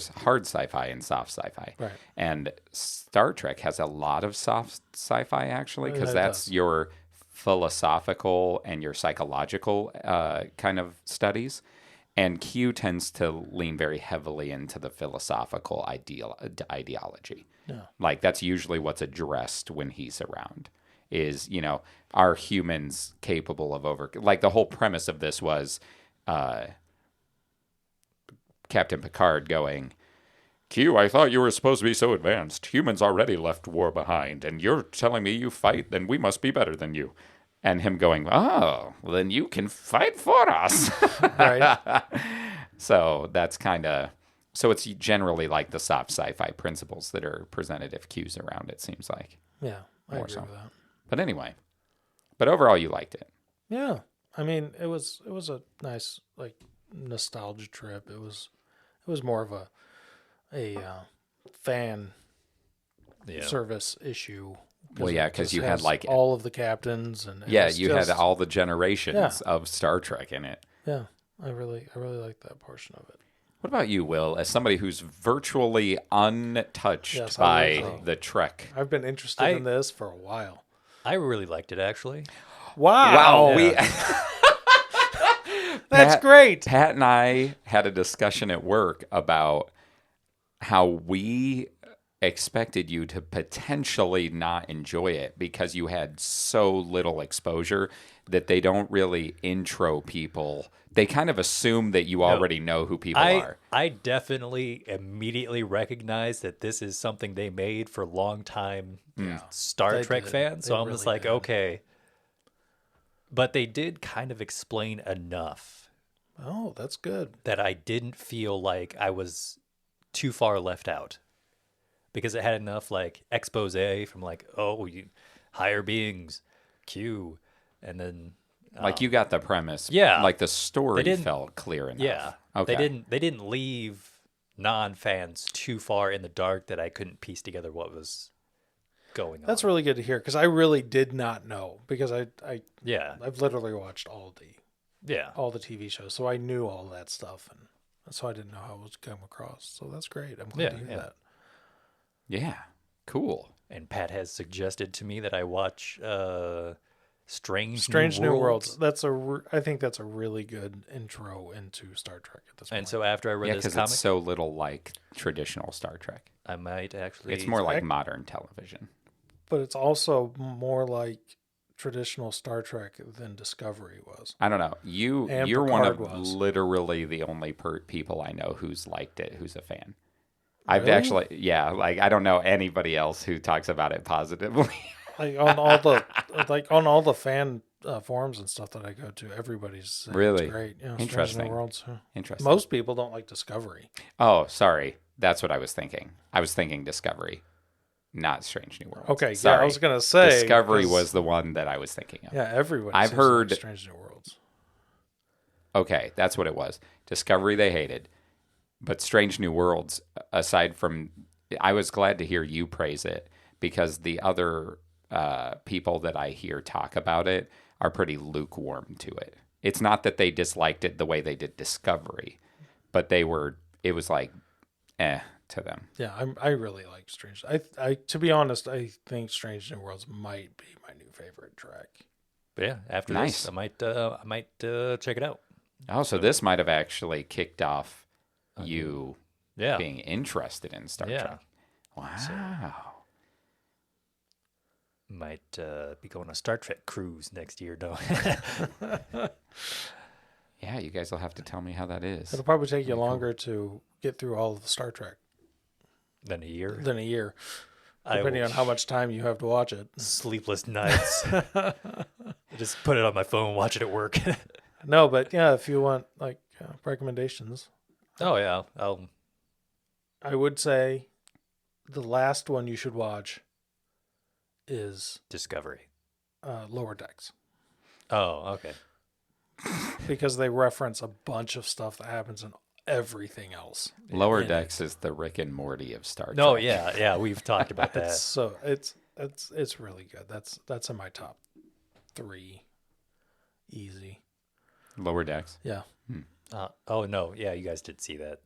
Speaker 3: hard sci-fi and soft sci-fi.
Speaker 1: Right.
Speaker 3: And Star Trek has a lot of soft sci-fi actually, because
Speaker 1: Yeah, it
Speaker 3: that's
Speaker 1: does.
Speaker 3: your philosophical and your psychological kind of studies. And Q tends to lean very heavily into the philosophical ideology.
Speaker 1: Yeah.
Speaker 3: Like that's usually what's addressed when he's around is, are humans capable of like the whole premise of this was Captain Picard going, Q, I thought you were supposed to be so advanced. Humans already left war behind, and you're telling me you fight, then we must be better than you. And him going, oh, then you can fight for us.
Speaker 1: Right.
Speaker 3: So that's so it's generally like the soft sci-fi principles that are presented if Q's around, it seems like.
Speaker 1: Yeah, I
Speaker 3: More
Speaker 1: agree
Speaker 3: so.
Speaker 1: with that.
Speaker 3: But anyway, overall you liked it.
Speaker 1: Yeah, I mean, it was a nice like nostalgia trip. It was more of a fan service issue.
Speaker 3: Well, yeah, because you had
Speaker 1: has
Speaker 3: like
Speaker 1: all of the captains and
Speaker 3: yeah,
Speaker 1: it's
Speaker 3: you had
Speaker 1: just-
Speaker 3: all the generations of Star Trek in it.
Speaker 1: Yeah, I really like that portion of it.
Speaker 3: What about you, Will? As somebody who's virtually untouched
Speaker 1: Yes,
Speaker 3: by
Speaker 1: I will.
Speaker 3: the Trek.
Speaker 1: I've been interested in this for a while.
Speaker 2: I really liked it, actually.
Speaker 1: Wow, that's great.
Speaker 3: Pat and I had a discussion at work about how we expected you to potentially not enjoy it because you had so little exposure that they don't really intro people. They kind of assume that you already know who people are.
Speaker 2: I definitely immediately recognized that this is something they made for longtime Star
Speaker 1: They
Speaker 2: Trek
Speaker 1: did.
Speaker 2: fans. So
Speaker 1: They
Speaker 2: I'm just
Speaker 1: really
Speaker 2: like,
Speaker 1: did.
Speaker 2: okay. But they did kind of explain enough
Speaker 1: Oh, that's good.
Speaker 2: that I didn't feel like I was too far left out. Because it had enough like expose from like, oh, you higher beings, Q, and then
Speaker 3: Like you got the premise.
Speaker 2: Yeah.
Speaker 3: Like the story
Speaker 2: didn't-
Speaker 3: felt clear enough.
Speaker 2: yeah.
Speaker 3: Okay.
Speaker 2: They didn't leave non-fans too far in the dark that I couldn't piece together what was going on.
Speaker 1: That's really good to hear because I really did not know because
Speaker 2: Yeah.
Speaker 1: I've literally watched all
Speaker 2: Yeah.
Speaker 1: the TV shows, so I knew all that stuff, and so I didn't know how it was come across. So that's great. I'm glad to hear that.
Speaker 3: Yeah. Cool.
Speaker 2: And Pat has suggested to me that I watch Strange
Speaker 1: New Worlds. I think that's a really good intro into Star Trek at this point.
Speaker 2: And so after I read this
Speaker 3: because
Speaker 2: comic,
Speaker 3: it's so little like traditional Star Trek.
Speaker 2: I might actually.
Speaker 3: It's more like modern television.
Speaker 1: But it's also more like traditional Star Trek than Discovery was.
Speaker 3: I don't know.
Speaker 1: And
Speaker 3: You're one of
Speaker 1: Picard was.
Speaker 3: literally the only people I know who's liked it, who's a fan.
Speaker 1: Really?
Speaker 3: I've actually, like I don't know anybody else who talks about it positively.
Speaker 1: Like on all the fan forums and stuff that I go to, everybody's saying
Speaker 3: Really?
Speaker 1: it's great. You know,
Speaker 3: Interesting.
Speaker 1: Strange New Worlds.
Speaker 3: Interesting.
Speaker 1: Most people don't like Discovery.
Speaker 3: Oh, sorry. That's what I was thinking. I was thinking Discovery, not Strange New Worlds.
Speaker 1: Okay,
Speaker 3: sorry.
Speaker 1: yeah, I was gonna say
Speaker 3: Discovery was the one that I was thinking of.
Speaker 1: Yeah, everybody.
Speaker 3: I've heard
Speaker 1: Strange New Worlds.
Speaker 3: Okay, that's what it was. Discovery they hated, but Strange New Worlds. Aside from, I was glad to hear you praise it because the other people that I hear talk about it are pretty lukewarm to it. It's not that they disliked it the way they did Discovery, but it was like, to them.
Speaker 1: Yeah, I really like Strange. I to be honest, I think Strange New Worlds might be my new favorite Trek.
Speaker 2: Yeah, after this, I might check it out.
Speaker 3: Oh, so this might have actually kicked off you
Speaker 2: Yeah.
Speaker 3: being interested in Star Trek. Wow.
Speaker 2: Might be going on a Star Trek cruise next year, though.
Speaker 3: Yeah, you guys will have to tell me how that is.
Speaker 1: It'll probably take you longer to get through all of the Star Trek
Speaker 2: Than a year.
Speaker 1: Depending on how much time you have to watch it.
Speaker 2: Sleepless nights. Just put it on my phone, watch it at work.
Speaker 1: No, but yeah, if you want like recommendations,
Speaker 2: Oh yeah,
Speaker 1: I would say the last one you should watch is
Speaker 2: Discovery.
Speaker 1: Lower Decks.
Speaker 2: Oh, okay.
Speaker 1: Because they reference a bunch of stuff that happens in everything else.
Speaker 3: Lower Decks is the Rick and Morty of Star Trek.
Speaker 2: No, yeah, we've talked about that.
Speaker 1: It's really good. That's in my top 3, easy.
Speaker 3: Lower Decks.
Speaker 1: Yeah.
Speaker 2: Oh no, yeah, you guys did see that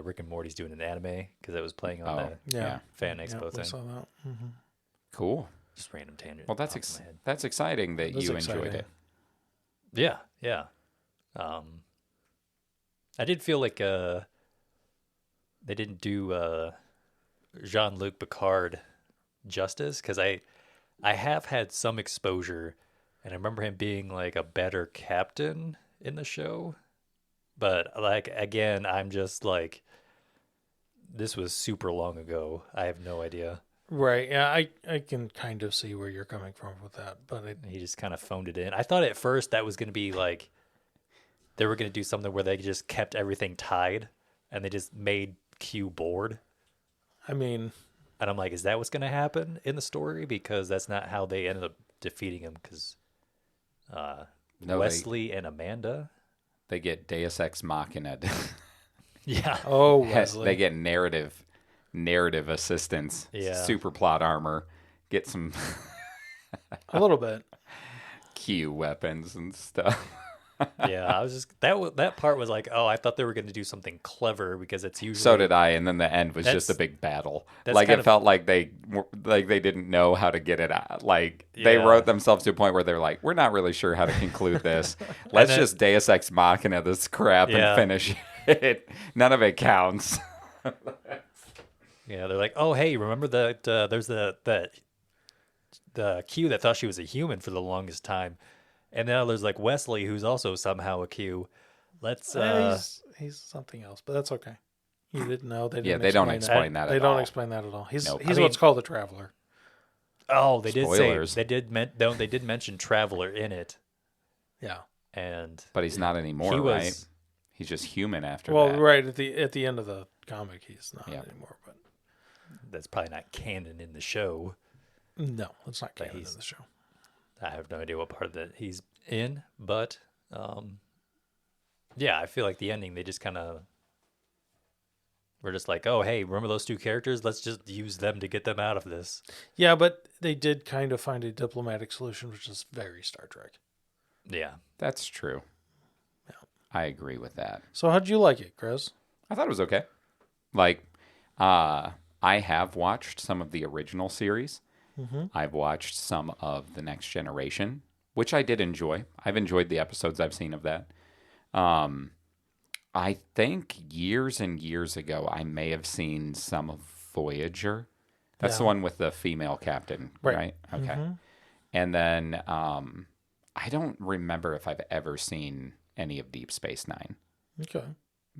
Speaker 2: Rick and Morty's doing an anime because it was playing on the Fan Expo thing.
Speaker 1: I saw that. Mm-hmm.
Speaker 3: Cool.
Speaker 2: Just random tangent.
Speaker 3: Well, that's exciting that you enjoyed it.
Speaker 2: Yeah. I did feel like they didn't do Jean-Luc Picard justice because I have had some exposure, and I remember him being like a better captain in the show. But like again, I'm just like, this was super long ago. I have no idea.
Speaker 1: Right. Yeah, I can kind of see where you're coming from with that, but
Speaker 2: He just kind of phoned it in. I thought at first that was going to be like they were going to do something where they just kept everything tied and they just made Q bored.
Speaker 1: I mean,
Speaker 2: and I'm like, is that what's going to happen in the story? Because that's not how they ended up defeating him. Because Wesley and Amanda,
Speaker 3: they get Deus Ex Machina.
Speaker 2: Yeah.
Speaker 1: Oh, Wesley.
Speaker 3: They get narrative assistance.
Speaker 2: Yeah.
Speaker 3: Super plot armor. Get some
Speaker 1: a little bit.
Speaker 3: Q weapons and stuff.
Speaker 2: Yeah, I was just that part was like, oh, I thought they were going to do something clever because it's usually.
Speaker 3: So did I, and then the end was just a big battle. Like it felt like they didn't know how to get it out. Like they wrote themselves to a point where they're like, we're not really sure how to conclude this. Let's just Deus Ex Machina this crap and finish it. None of it counts.
Speaker 2: Yeah, they're like, oh, hey, remember that there's the Q that thought she was a human for the longest time. And now there's like Wesley, who's also somehow a Q. Let's.
Speaker 1: He's something else, but that's okay. You didn't know. They
Speaker 3: don't explain that.
Speaker 1: They don't explain that at all. He's what's called a traveler.
Speaker 2: Oh, they
Speaker 3: Spoilers.
Speaker 2: did say they did mention traveler in it.
Speaker 1: Yeah,
Speaker 3: but he's not anymore, right? He's just human after that.
Speaker 1: Well, right at the end of the comic, he's not anymore. But
Speaker 2: that's probably not canon in the show.
Speaker 1: No, it's not canon in the show.
Speaker 2: I have no idea what part of that he's in, but yeah, I feel like the ending they just kind of We're just like, oh, hey, remember those two characters? Let's just use them to get them out of this.
Speaker 1: Yeah, but they did kind of find a diplomatic solution, which is very Star Trek.
Speaker 2: Yeah.
Speaker 3: That's true.
Speaker 1: Yeah.
Speaker 3: I agree with that.
Speaker 1: So how'd you like it, Chris?
Speaker 3: I thought it was okay. Like, I have watched some of the original series.
Speaker 1: Mm-hmm.
Speaker 3: I've watched some of The Next Generation, which I did enjoy. I've enjoyed the episodes I've seen of that. I think years and years ago, I may have seen some of Voyager. That's the one with the female captain, right? Okay.
Speaker 1: Mm-hmm.
Speaker 3: And then I don't remember if I've ever seen any of Deep Space Nine.
Speaker 1: Okay.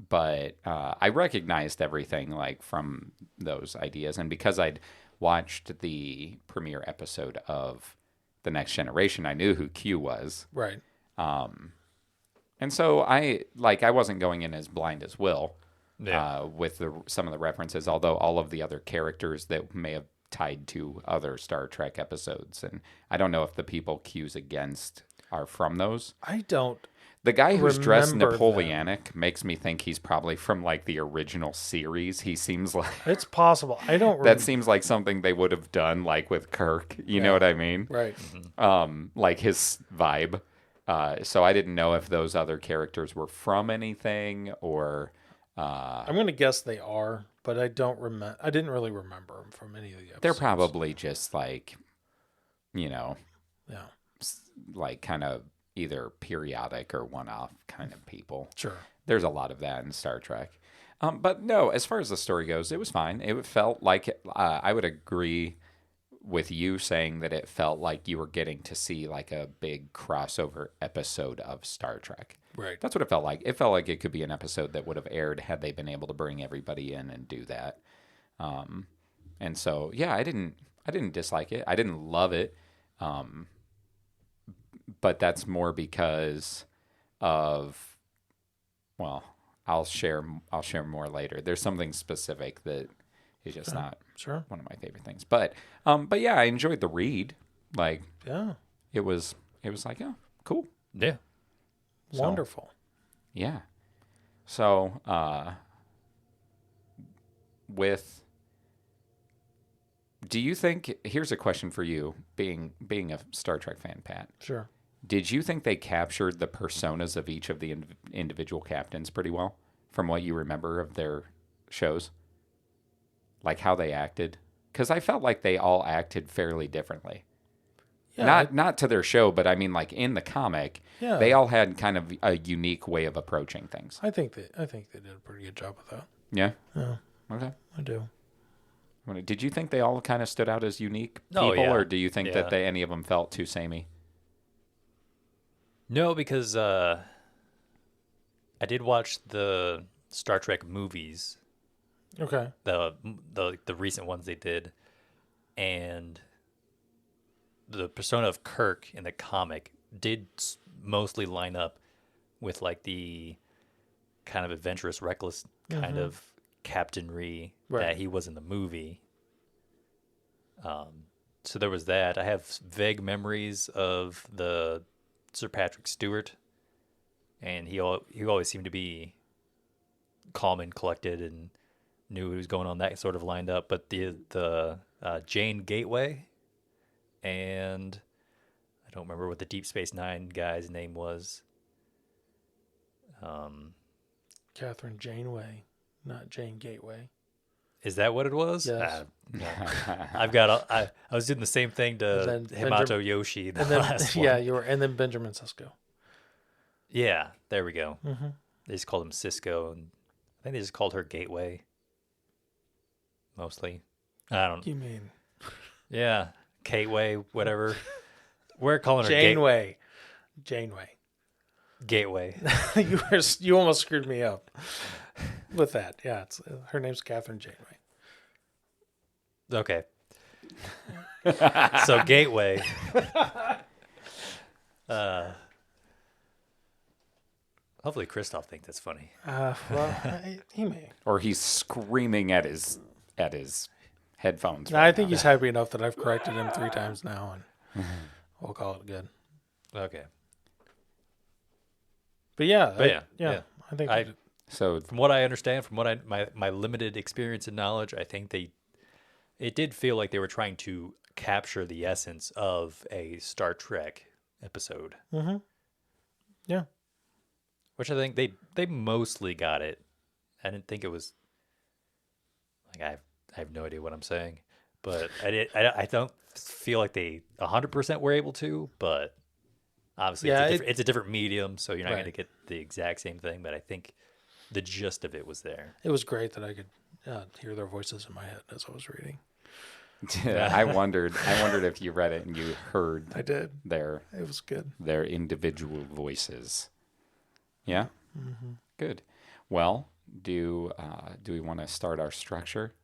Speaker 3: But I recognized everything like from those ideas. And because I'd watched the premiere episode of The Next Generation, I knew who Q was.
Speaker 1: Right.
Speaker 3: And so I wasn't going in as blind as Will
Speaker 2: Yeah.
Speaker 3: with some of the references, although all of the other characters that may have tied to other Star Trek episodes. And I don't know if the people Q's against are from those.
Speaker 1: I don't.
Speaker 3: The guy who's dressed
Speaker 1: remember
Speaker 3: Napoleonic makes me think he's probably from like the original series. He seems like
Speaker 1: It's possible. I don't.
Speaker 3: that seems like something they would have done like with Kirk. You know what I mean?
Speaker 1: Right.
Speaker 3: Like his vibe. So I didn't know if those other characters were from anything or.
Speaker 1: I'm going to guess they are, but I don't remember. I didn't really remember them from any of the episodes.
Speaker 3: They're probably just like,
Speaker 1: Yeah.
Speaker 3: like kind of either periodic or one-off kind of people.
Speaker 1: Sure.
Speaker 3: There's a lot of that in Star Trek. But no, as far as the story goes, it was fine. It felt like I would agree with you saying that it felt like you were getting to see like a big crossover episode of Star Trek.
Speaker 1: Right.
Speaker 3: That's what it felt like. It felt like it could be an episode that would have aired had they been able to bring everybody in and do that. And so, yeah, I didn't dislike it. I didn't love it. But that's more because of, well, I'll share more later. There's something specific that is just not one of my favorite things. But yeah, I enjoyed the read. Like,
Speaker 1: Yeah.
Speaker 3: it was like, oh, cool.
Speaker 2: Yeah.
Speaker 1: Wonderful.
Speaker 3: Yeah. So, do you think, here's a question for you, being a Star Trek fan, Pat.
Speaker 1: Sure.
Speaker 3: Did you think they captured the personas of each of the individual captains pretty well from what you remember of their shows? Like how they acted? Because I felt like they all acted fairly differently.
Speaker 1: Yeah.
Speaker 3: Not to their show, but I mean like in the comic, they all had kind of a unique way of approaching things.
Speaker 1: I think they did a pretty good job with that.
Speaker 3: Yeah?
Speaker 1: Yeah.
Speaker 3: Okay.
Speaker 1: I do.
Speaker 3: Did you think they all kind of stood out as unique
Speaker 2: Oh,
Speaker 3: people,
Speaker 2: yeah.
Speaker 3: or do you think that any of them felt too samey?
Speaker 2: No, because I did watch the Star Trek movies,
Speaker 1: Okay.
Speaker 2: the recent ones they did, and the persona of Kirk in the comic did mostly line up with like the kind of adventurous, reckless kind of captainry that he was in the movie. So there was that. I have vague memories of the Sir Patrick Stewart, and he always seemed to be calm and collected and knew what was going on. That sort of lined up. But the Jane Gateway, and I don't remember what the Deep Space Nine guy's name was.
Speaker 1: Catherine Janeway, not Jane Gateway.
Speaker 2: Is that what it was?
Speaker 1: Yes.
Speaker 2: I was doing the same thing to Hamato Yoshi the last one.
Speaker 1: Yeah, you were, and then Benjamin Sisko.
Speaker 2: Yeah, there we go. Mm-hmm. They just called him Cisco, and I think they just called her Gateway. Mostly, I don't.
Speaker 1: You mean?
Speaker 2: Yeah, Gateway, whatever. We're calling her
Speaker 1: Janeway.
Speaker 2: Gateway.
Speaker 1: You almost screwed me up with that. Yeah, her name's Catherine Janeway.
Speaker 2: Okay. So Gateway. Hopefully Christoph thinks that's funny.
Speaker 1: Well, he may.
Speaker 3: Or he's screaming at his headphones.
Speaker 1: No, I think he's happy enough that I've corrected him 3 times now, and we'll call it good.
Speaker 2: Okay.
Speaker 1: But yeah,
Speaker 2: But
Speaker 1: I think
Speaker 3: So
Speaker 2: from what I understand, from what my limited experience and knowledge, I think it did feel like they were trying to capture the essence of a Star Trek episode.
Speaker 1: Mm-hmm. Yeah.
Speaker 2: Which I think they mostly got it. I didn't think it was like I have no idea what I'm saying, but I don't feel like they 100% were able to, but obviously it's a different medium, so you're not going to get the exact same thing, but I think the gist of it was there.
Speaker 1: It was great that I could hear their voices in my head as I was reading.
Speaker 3: I wondered if you read it and you heard.
Speaker 1: I did.
Speaker 3: It
Speaker 1: was good.
Speaker 3: Their individual voices. Yeah.
Speaker 1: Mm-hmm.
Speaker 3: Good. Well, do we want to start our structure?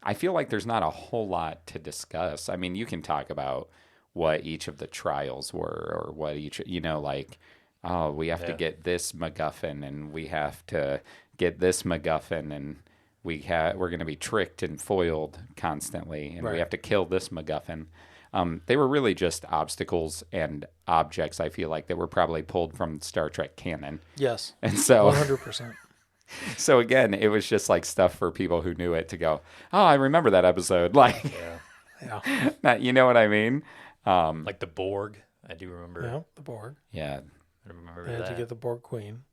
Speaker 3: I feel like there's not a whole lot to discuss. I mean, you can talk about what each of the trials were, or what each, like, oh, we have to get this MacGuffin, and we have to get this MacGuffin, and we're going to be tricked and foiled constantly, and we have to kill this MacGuffin. They were really just obstacles and objects, I feel like, that were probably pulled from Star Trek canon.
Speaker 1: Yes.
Speaker 3: And so
Speaker 1: 100%.
Speaker 3: So again, it was just like stuff for people who knew it to go, oh, I remember that episode. Like, you know what I mean?
Speaker 2: Like the Borg, I do remember.
Speaker 1: Yeah, the Borg.
Speaker 3: Yeah.
Speaker 2: I remember
Speaker 1: they had
Speaker 2: that.
Speaker 1: to get the Borg Queen.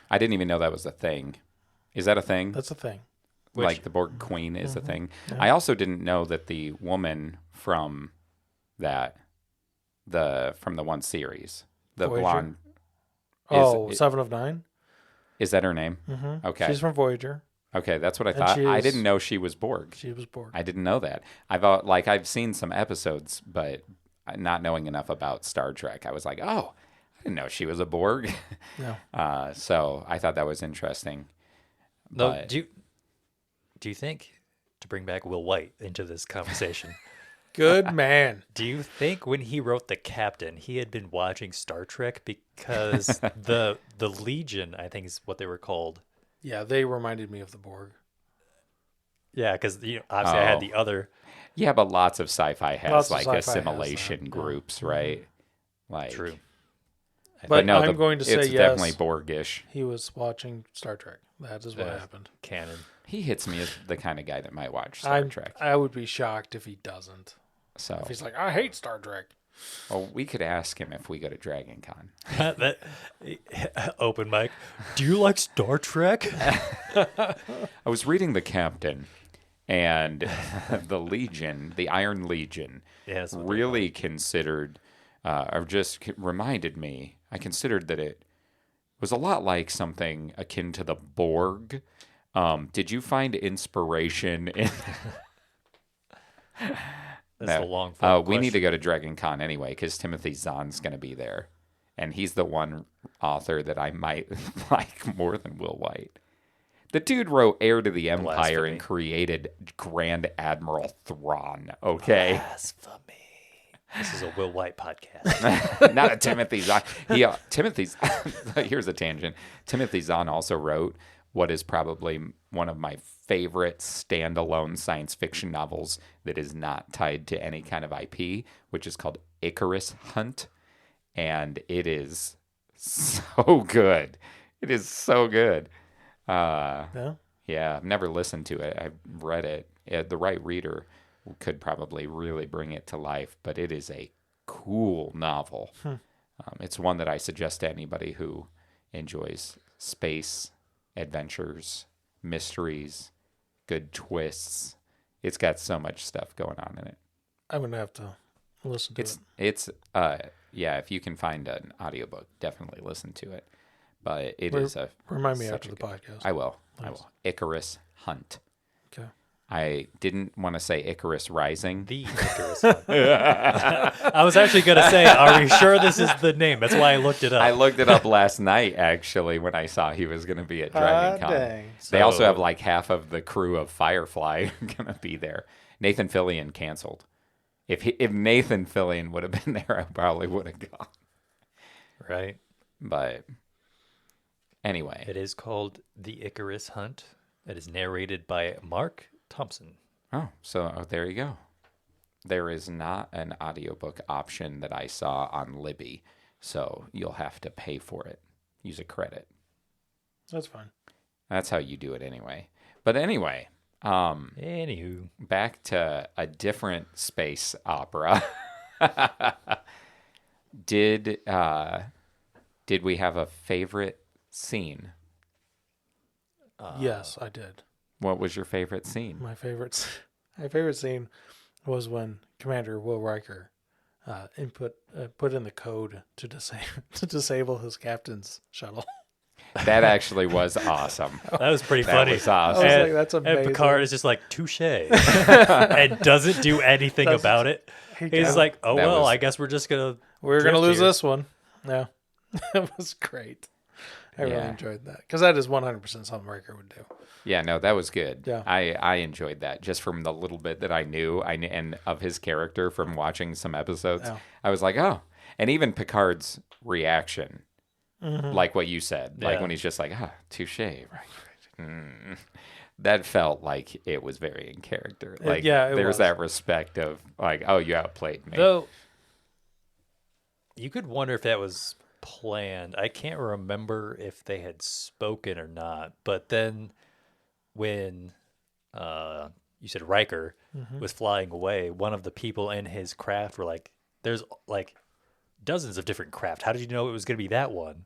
Speaker 3: I didn't even know that was a thing. Is that a thing?
Speaker 1: That's a thing.
Speaker 3: Like the Borg Queen is a thing.
Speaker 1: Yeah.
Speaker 3: I also didn't know that the woman from the one series, the
Speaker 1: Voyager?
Speaker 3: blonde.
Speaker 1: Seven of Nine?
Speaker 3: Is that her name?
Speaker 1: Mm-hmm.
Speaker 3: Okay.
Speaker 1: She's from Voyager.
Speaker 3: Okay, that's what I thought. I didn't know she was Borg.
Speaker 1: She was Borg.
Speaker 3: I didn't know that. I've seen some episodes, but not knowing enough about Star Trek, I was like, oh, I didn't know she was a Borg.
Speaker 1: No.
Speaker 3: So I thought that was interesting.
Speaker 2: No,
Speaker 3: But
Speaker 2: do you think, to bring back Will White into this conversation,
Speaker 1: Good man.
Speaker 2: do you think when he wrote The Captain, he had been watching Star Trek? Because the Legion, I think is what they were called.
Speaker 1: Yeah, they reminded me of the Borg.
Speaker 2: Yeah, because obviously I had the other.
Speaker 3: yeah, but lots of sci-fi has
Speaker 1: Lots of
Speaker 3: like
Speaker 1: sci-fi has
Speaker 3: assimilation
Speaker 1: that,
Speaker 3: groups, right? Like
Speaker 2: True.
Speaker 1: But
Speaker 3: no,
Speaker 1: I'm going to say
Speaker 3: it's
Speaker 1: yes.
Speaker 3: definitely Borgish.
Speaker 1: He was watching Star Trek. That is what happened.
Speaker 2: Canon.
Speaker 3: He hits me as the kind of guy that might watch Star Trek.
Speaker 1: I would be shocked if he doesn't.
Speaker 3: So
Speaker 1: If he's like, I hate Star Trek.
Speaker 3: well, we could ask him if we go to Dragon Con.
Speaker 2: That open mic. Do you like Star Trek?
Speaker 3: I was reading The Captain, and the Legion, the Iron Legion, really considered, or just reminded me, I considered that it was a lot like something akin to the Borg. Did you find inspiration in...
Speaker 2: That's a long
Speaker 3: we need to go to Dragon Con anyway, because Timothy Zahn's going to be there. And he's the one author that I might like more than Will White. The dude wrote Heir to the Empire
Speaker 2: Blasphemy.
Speaker 3: and created Grand Admiral Thrawn, okay?
Speaker 2: Blasphemy. This is a Will White podcast.
Speaker 3: Not a Timothy Zahn. Here's a tangent. Timothy Zahn also wrote what is probably one of my favorite standalone science fiction novels that is not tied to any kind of IP, which is called Icarus Hunt. And it is so good. It is so good. Yeah, I've never listened to it. I've read it. The right reader could probably really bring it to life, but it is a cool novel. It's one that I suggest to anybody who enjoys space, adventures, mysteries, good twists. It's got so much stuff going on in it.
Speaker 1: I'm going to have to listen to it.
Speaker 3: It's if you can find an audiobook, definitely listen to it. But it is a...
Speaker 1: Remind me after the podcast.
Speaker 3: I will. Icarus Hunt.
Speaker 1: Okay.
Speaker 3: I didn't want to say Icarus Rising.
Speaker 2: The Icarus Hunt. I was actually going to say, are we sure this is the name? That's why I looked it up.
Speaker 3: I looked it up last night, actually, when I saw he was going to be at Dragon Con.
Speaker 1: Dang.
Speaker 3: They also have like half of the crew of Firefly going to be there. Nathan Fillion canceled. If Nathan Fillion would have been there, I probably would have gone.
Speaker 2: Right.
Speaker 3: But anyway.
Speaker 2: It is called The Icarus Hunt. It is narrated by Mark Thompson.
Speaker 3: Oh, so there you go. There is not an audiobook option that I saw on Libby, so you'll have to pay for it. Use a credit.
Speaker 1: That's fine.
Speaker 3: That's how you do it anyway. But anyway,
Speaker 2: Anywho,
Speaker 3: back to a different space opera. Did we have a favorite scene?
Speaker 1: Yes, I did.
Speaker 3: What was your favorite scene?
Speaker 1: My favorite scene was when Commander Will Riker put in the code to disable his captain's shuttle.
Speaker 3: That actually was awesome.
Speaker 2: that was pretty
Speaker 3: That
Speaker 2: funny.
Speaker 3: was awesome.
Speaker 1: I was
Speaker 2: And,
Speaker 1: like, that's amazing.
Speaker 2: and Picard is just like, touche. And doesn't do anything about it. He's like, oh,
Speaker 3: That
Speaker 2: well,
Speaker 3: was-
Speaker 2: I guess we're just going to.
Speaker 1: We're going to lose
Speaker 2: here.
Speaker 1: this one. Yeah. It was great. I really
Speaker 3: Yeah.
Speaker 1: enjoyed that. Because that is 100% something Riker would do.
Speaker 3: Yeah, no, that was good.
Speaker 1: Yeah.
Speaker 3: I enjoyed that just from the little bit that I knew and of his character from watching some episodes.
Speaker 1: Yeah.
Speaker 3: I was like, oh. And even Picard's reaction, like what you said, like
Speaker 2: Yeah.
Speaker 3: when he's just like, touche. Right. That felt like it was very in character. Like,
Speaker 1: yeah, it
Speaker 3: there's
Speaker 1: was.
Speaker 3: that respect of like, oh, you outplayed me.
Speaker 2: Though, you could wonder if that was planned. I can't remember if they had spoken or not. But then when you said Riker was flying away, one of the people in his craft were like, there's like dozens of different craft. How did you know it was going to be that one?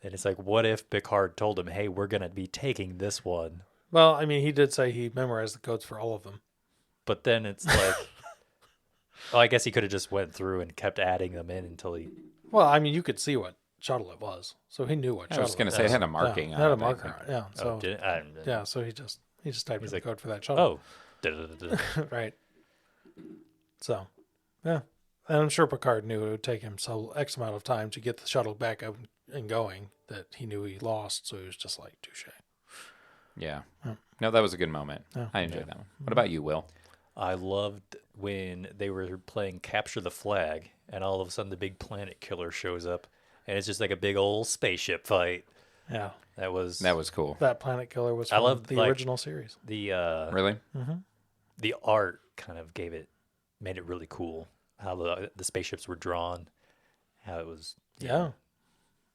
Speaker 2: And it's like, what if Picard told him, hey, we're going to be taking this one?
Speaker 1: Well, I mean, he did say he memorized the codes for all of them.
Speaker 2: But then it's like, well, I guess he could have just went through and kept adding them in until he.
Speaker 1: Well, I mean, you could see what shuttle it was. So he knew what
Speaker 3: I
Speaker 1: shuttle
Speaker 3: was going
Speaker 1: it
Speaker 3: to say it
Speaker 1: was.
Speaker 3: had a marking
Speaker 1: Yeah,
Speaker 3: on
Speaker 1: it had
Speaker 3: it.
Speaker 1: a marker on it. Yeah. So,
Speaker 2: Oh, did it?
Speaker 1: yeah, so he just typed in the
Speaker 2: like,
Speaker 1: code for that shuttle.
Speaker 2: Oh. Da-da-da-da.
Speaker 1: Right. So, yeah. And I'm sure Picard knew it would take him X amount of time to get the shuttle back up and going that he knew he lost. So he was just like, touche.
Speaker 3: Yeah.
Speaker 1: Yeah.
Speaker 3: No, that was a good moment.
Speaker 1: Yeah.
Speaker 3: I enjoyed that one. What about you, Will?
Speaker 2: I loved when they were playing Capture the Flag, and all of a sudden the big planet killer shows up, and it's just like a big old spaceship fight.
Speaker 1: Yeah.
Speaker 2: That was
Speaker 3: cool.
Speaker 1: That planet killer was
Speaker 2: I
Speaker 1: from
Speaker 2: love,
Speaker 1: the
Speaker 2: like,
Speaker 1: original series.
Speaker 2: the
Speaker 3: Really?
Speaker 2: the art kind of made it really cool. How the spaceships were drawn, how it was.
Speaker 1: Yeah.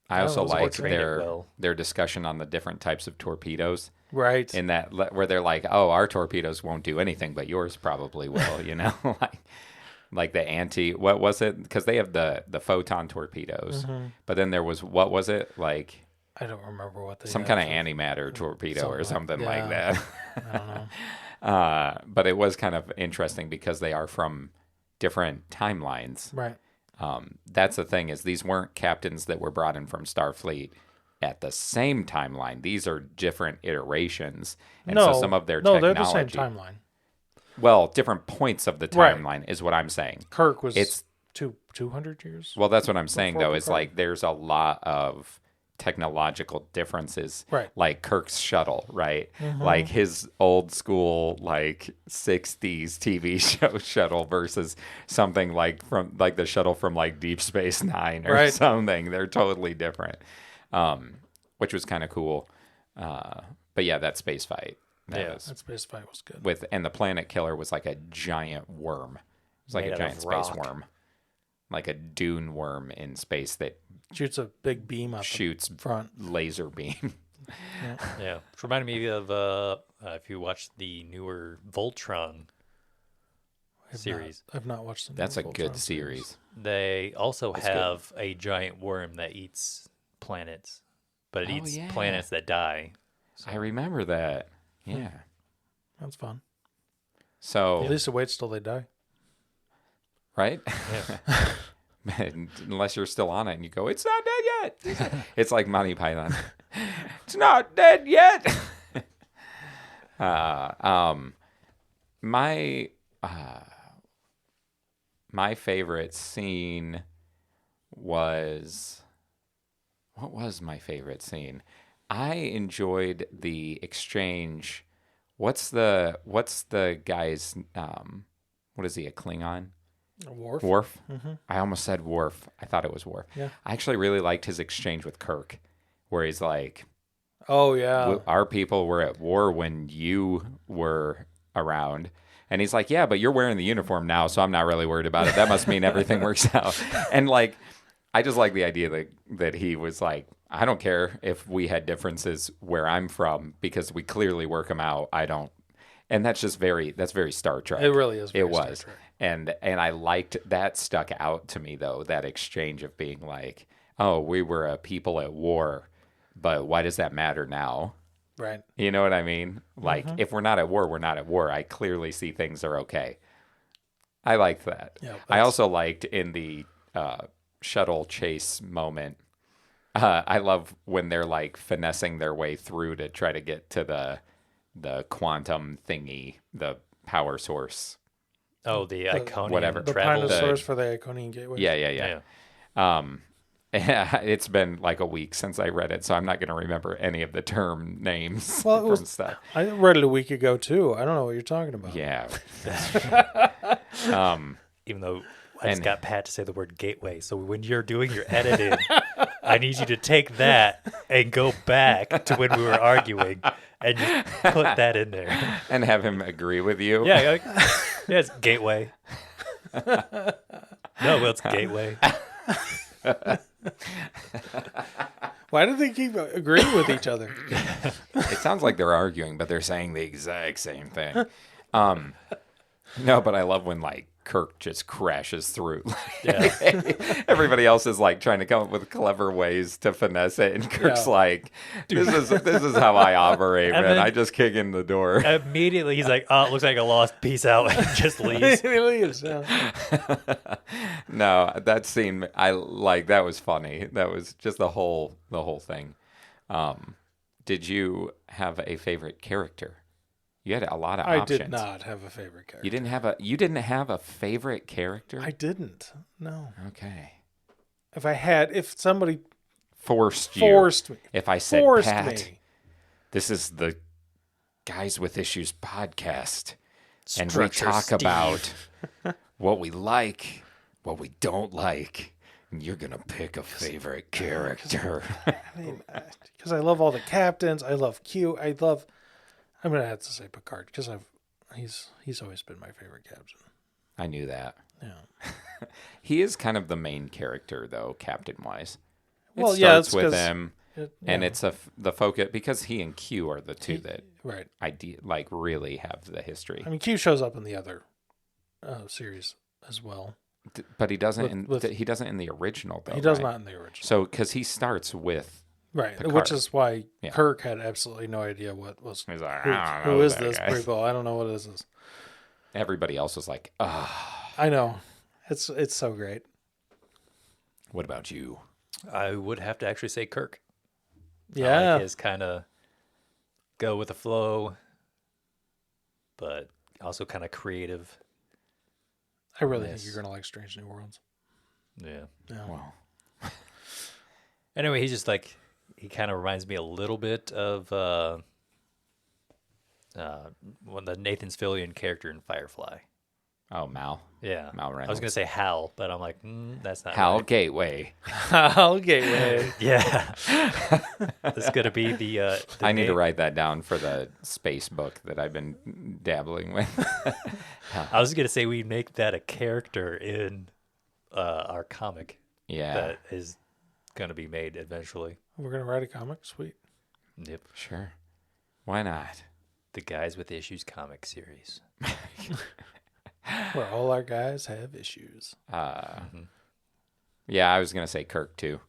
Speaker 3: I also
Speaker 1: it was
Speaker 3: liked
Speaker 2: portrayed
Speaker 3: their
Speaker 2: well.
Speaker 3: their discussion on the different types of torpedoes.
Speaker 1: Right.
Speaker 3: In that, where they're like, "Oh, our torpedoes won't do anything, but yours probably will," you know, like the anti. What was it? Because they have the photon torpedoes, but then there was, what was it, like
Speaker 1: I don't remember what they
Speaker 3: some
Speaker 1: had
Speaker 3: kind of
Speaker 1: for-
Speaker 3: antimatter torpedo or something
Speaker 1: yeah.
Speaker 3: like that.
Speaker 1: I don't know.
Speaker 3: But it was kind of interesting because they are from different timelines.
Speaker 1: Right.
Speaker 3: That's the thing, is these weren't captains that were brought in from Starfleet at the same timeline. These are different iterations, and so some of their
Speaker 1: no,
Speaker 3: technology,
Speaker 1: they're the same timeline.
Speaker 3: well, different points of the
Speaker 1: Right.
Speaker 3: timeline is what I'm saying.
Speaker 1: Kirk was
Speaker 3: It's
Speaker 1: 200 years.
Speaker 3: well, that's what I'm saying
Speaker 1: Before
Speaker 3: though. Is
Speaker 1: Picard.
Speaker 3: like there's a lot of technological differences,
Speaker 1: Right.
Speaker 3: like Kirk's shuttle, right?
Speaker 1: Mm-hmm.
Speaker 3: Like his old school like 60s TV show shuttle versus something like from like the shuttle from like Deep Space Nine or
Speaker 1: Right.
Speaker 3: something. They're totally different, which was kind of cool. But yeah, that space fight,
Speaker 2: Yeah.
Speaker 1: That space fight was good.
Speaker 3: and the planet killer was like a giant worm. It was like
Speaker 2: Made
Speaker 3: a
Speaker 2: out
Speaker 3: giant
Speaker 2: of
Speaker 3: space
Speaker 2: rock.
Speaker 3: worm, like a dune worm in space that
Speaker 1: Shoots a big beam out
Speaker 3: shoots
Speaker 1: the front.
Speaker 3: laser beam.
Speaker 2: Yeah, it reminded me of if you watch the newer Voltron series.
Speaker 1: I've not watched them.
Speaker 3: That's a good series.
Speaker 2: They also
Speaker 3: good.
Speaker 2: have a giant worm that eats planets, but it
Speaker 3: Oh,
Speaker 2: eats
Speaker 3: yeah.
Speaker 2: planets that die.
Speaker 3: I remember that.
Speaker 1: Hmm.
Speaker 3: Yeah.
Speaker 1: That's fun.
Speaker 3: So,
Speaker 1: At least it waits till they die.
Speaker 3: right?
Speaker 2: Yeah.
Speaker 3: Unless you're still on it and you go, it's not dead yet. It's like Monty Python. It's not dead yet. My favorite scene was, what was my favorite scene? I enjoyed the exchange. What's the guy's what is he, a Klingon?
Speaker 1: A wharf.
Speaker 3: Worf? I almost said Worf. I thought it was Worf.
Speaker 1: Yeah.
Speaker 3: I actually really liked his exchange with Kirk, where he's like,
Speaker 1: Oh yeah.
Speaker 3: our people were at war when you were around. And he's like, yeah, but you're wearing the uniform now, so I'm not really worried about it. That must mean everything works out. And like, I just like the idea that he was like, I don't care if we had differences where I'm from because we clearly work them out. I don't. And that's very Star Trek.
Speaker 1: It really is.
Speaker 3: It was. And I liked that stuck out to me though, that exchange of being like, oh, we were a people at war, but why does that matter now?
Speaker 1: Right.
Speaker 3: You know what I mean? Like if we're not at war, we're not at war. I clearly see things are okay. I liked that.
Speaker 1: Yeah,
Speaker 3: I also liked in the shuttle chase moment. I love when they're like finessing their way through to try to get to the quantum thingy, the power source.
Speaker 2: Oh, the Iconian
Speaker 3: whatever.
Speaker 1: The
Speaker 2: travel.
Speaker 1: final source for the Iconian Gateway.
Speaker 3: Yeah. It's been like a week since I read it, so I'm not going to remember any of the term names from stuff.
Speaker 1: I read it a week ago too. I don't know what you're talking about.
Speaker 3: Yeah.
Speaker 2: Even though I just got Pat to say the word gateway, so when you're doing your editing, I need you to take that and go back to when we were arguing and just put that in there.
Speaker 3: And have him agree with you.
Speaker 2: Yeah, it's gateway. No, well, it's gateway.
Speaker 1: Why do they keep agreeing with each other?
Speaker 3: It sounds like they're arguing, but they're saying the exact same thing. No, but I love when like Kirk just crashes through.
Speaker 2: Yeah.
Speaker 3: Everybody else is like trying to come up with clever ways to finesse it, and Kirk's like, "This is how I operate,
Speaker 2: And
Speaker 3: man.
Speaker 2: then-
Speaker 3: I just kick in the door."
Speaker 2: Immediately, he's like, "Oh, it looks like I lost. Peace out," and just leaves.
Speaker 1: He leaves. Yeah.
Speaker 3: No, that scene, I like. That was funny. That was just the whole thing. Did you have a favorite character? You had a lot of
Speaker 1: I
Speaker 3: options.
Speaker 1: did not have a favorite character.
Speaker 3: You didn't have a favorite character?
Speaker 1: I didn't. No.
Speaker 3: Okay.
Speaker 1: If somebody
Speaker 3: Forced
Speaker 1: me,
Speaker 3: If I said,
Speaker 1: forced
Speaker 3: Pat,
Speaker 1: me.
Speaker 3: this is the Guys with Issues podcast, and we
Speaker 2: Structure
Speaker 3: talk
Speaker 2: Steve.
Speaker 3: about what we like, what we don't like, and you're gonna pick a favorite character.
Speaker 1: I mean, because I love all the captains. I love Q. I'm gonna have to say Picard because he's always been my favorite captain.
Speaker 3: I knew that.
Speaker 1: Yeah.
Speaker 3: He is kind of the main character, though, captain-wise.
Speaker 1: Well,
Speaker 3: It
Speaker 1: yeah,
Speaker 3: starts
Speaker 1: it's
Speaker 3: with
Speaker 1: 'cause
Speaker 3: him, and it's the focus because he and Q are the two that
Speaker 1: right.
Speaker 3: really have the history.
Speaker 1: I mean, Q shows up in the other series as well.
Speaker 3: But he doesn't.
Speaker 1: With-
Speaker 3: he doesn't in the original, though.
Speaker 1: He does
Speaker 3: right?
Speaker 1: not in the original.
Speaker 3: So, because he starts with
Speaker 1: Right,
Speaker 3: Picard.
Speaker 1: which is why
Speaker 3: Yeah.
Speaker 1: Kirk had absolutely no idea what was.
Speaker 3: He's like,
Speaker 1: Who,
Speaker 3: I don't know
Speaker 1: who is
Speaker 3: that
Speaker 1: this
Speaker 3: guy.
Speaker 1: people? I don't know what this is.
Speaker 3: Everybody else was like, ah.
Speaker 1: I know, it's so great.
Speaker 3: What about you?
Speaker 2: I would have to actually say Kirk. I
Speaker 1: Yeah,
Speaker 2: like his kind of go with the flow, but also kind of creative.
Speaker 1: I really
Speaker 2: Yes.
Speaker 1: think you're gonna like Strange New Worlds.
Speaker 2: Yeah.
Speaker 1: Yeah.
Speaker 3: Well,
Speaker 2: Anyway, he's just like, he kind of reminds me a little bit of one the Nathan Fillion character in Firefly.
Speaker 3: oh, Mal.
Speaker 2: Yeah.
Speaker 3: Mal
Speaker 2: I was
Speaker 3: Reynolds.
Speaker 2: going to say Hal, but I'm like, that's not
Speaker 3: Hal
Speaker 2: right.
Speaker 3: Gateway.
Speaker 1: Okay.
Speaker 2: Yeah. This is going to be the
Speaker 3: I need to
Speaker 2: name-
Speaker 3: write that down for the space book that I've been dabbling with.
Speaker 2: I was going to say we make that a character in our comic
Speaker 3: Yeah,
Speaker 2: that is going to be made eventually.
Speaker 1: We're gonna write a comic. Sweet.
Speaker 2: Yep.
Speaker 3: sure. Why not?
Speaker 2: The Guys with Issues comic series.
Speaker 1: Where all our guys have issues.
Speaker 3: Yeah, I was gonna say Kirk too.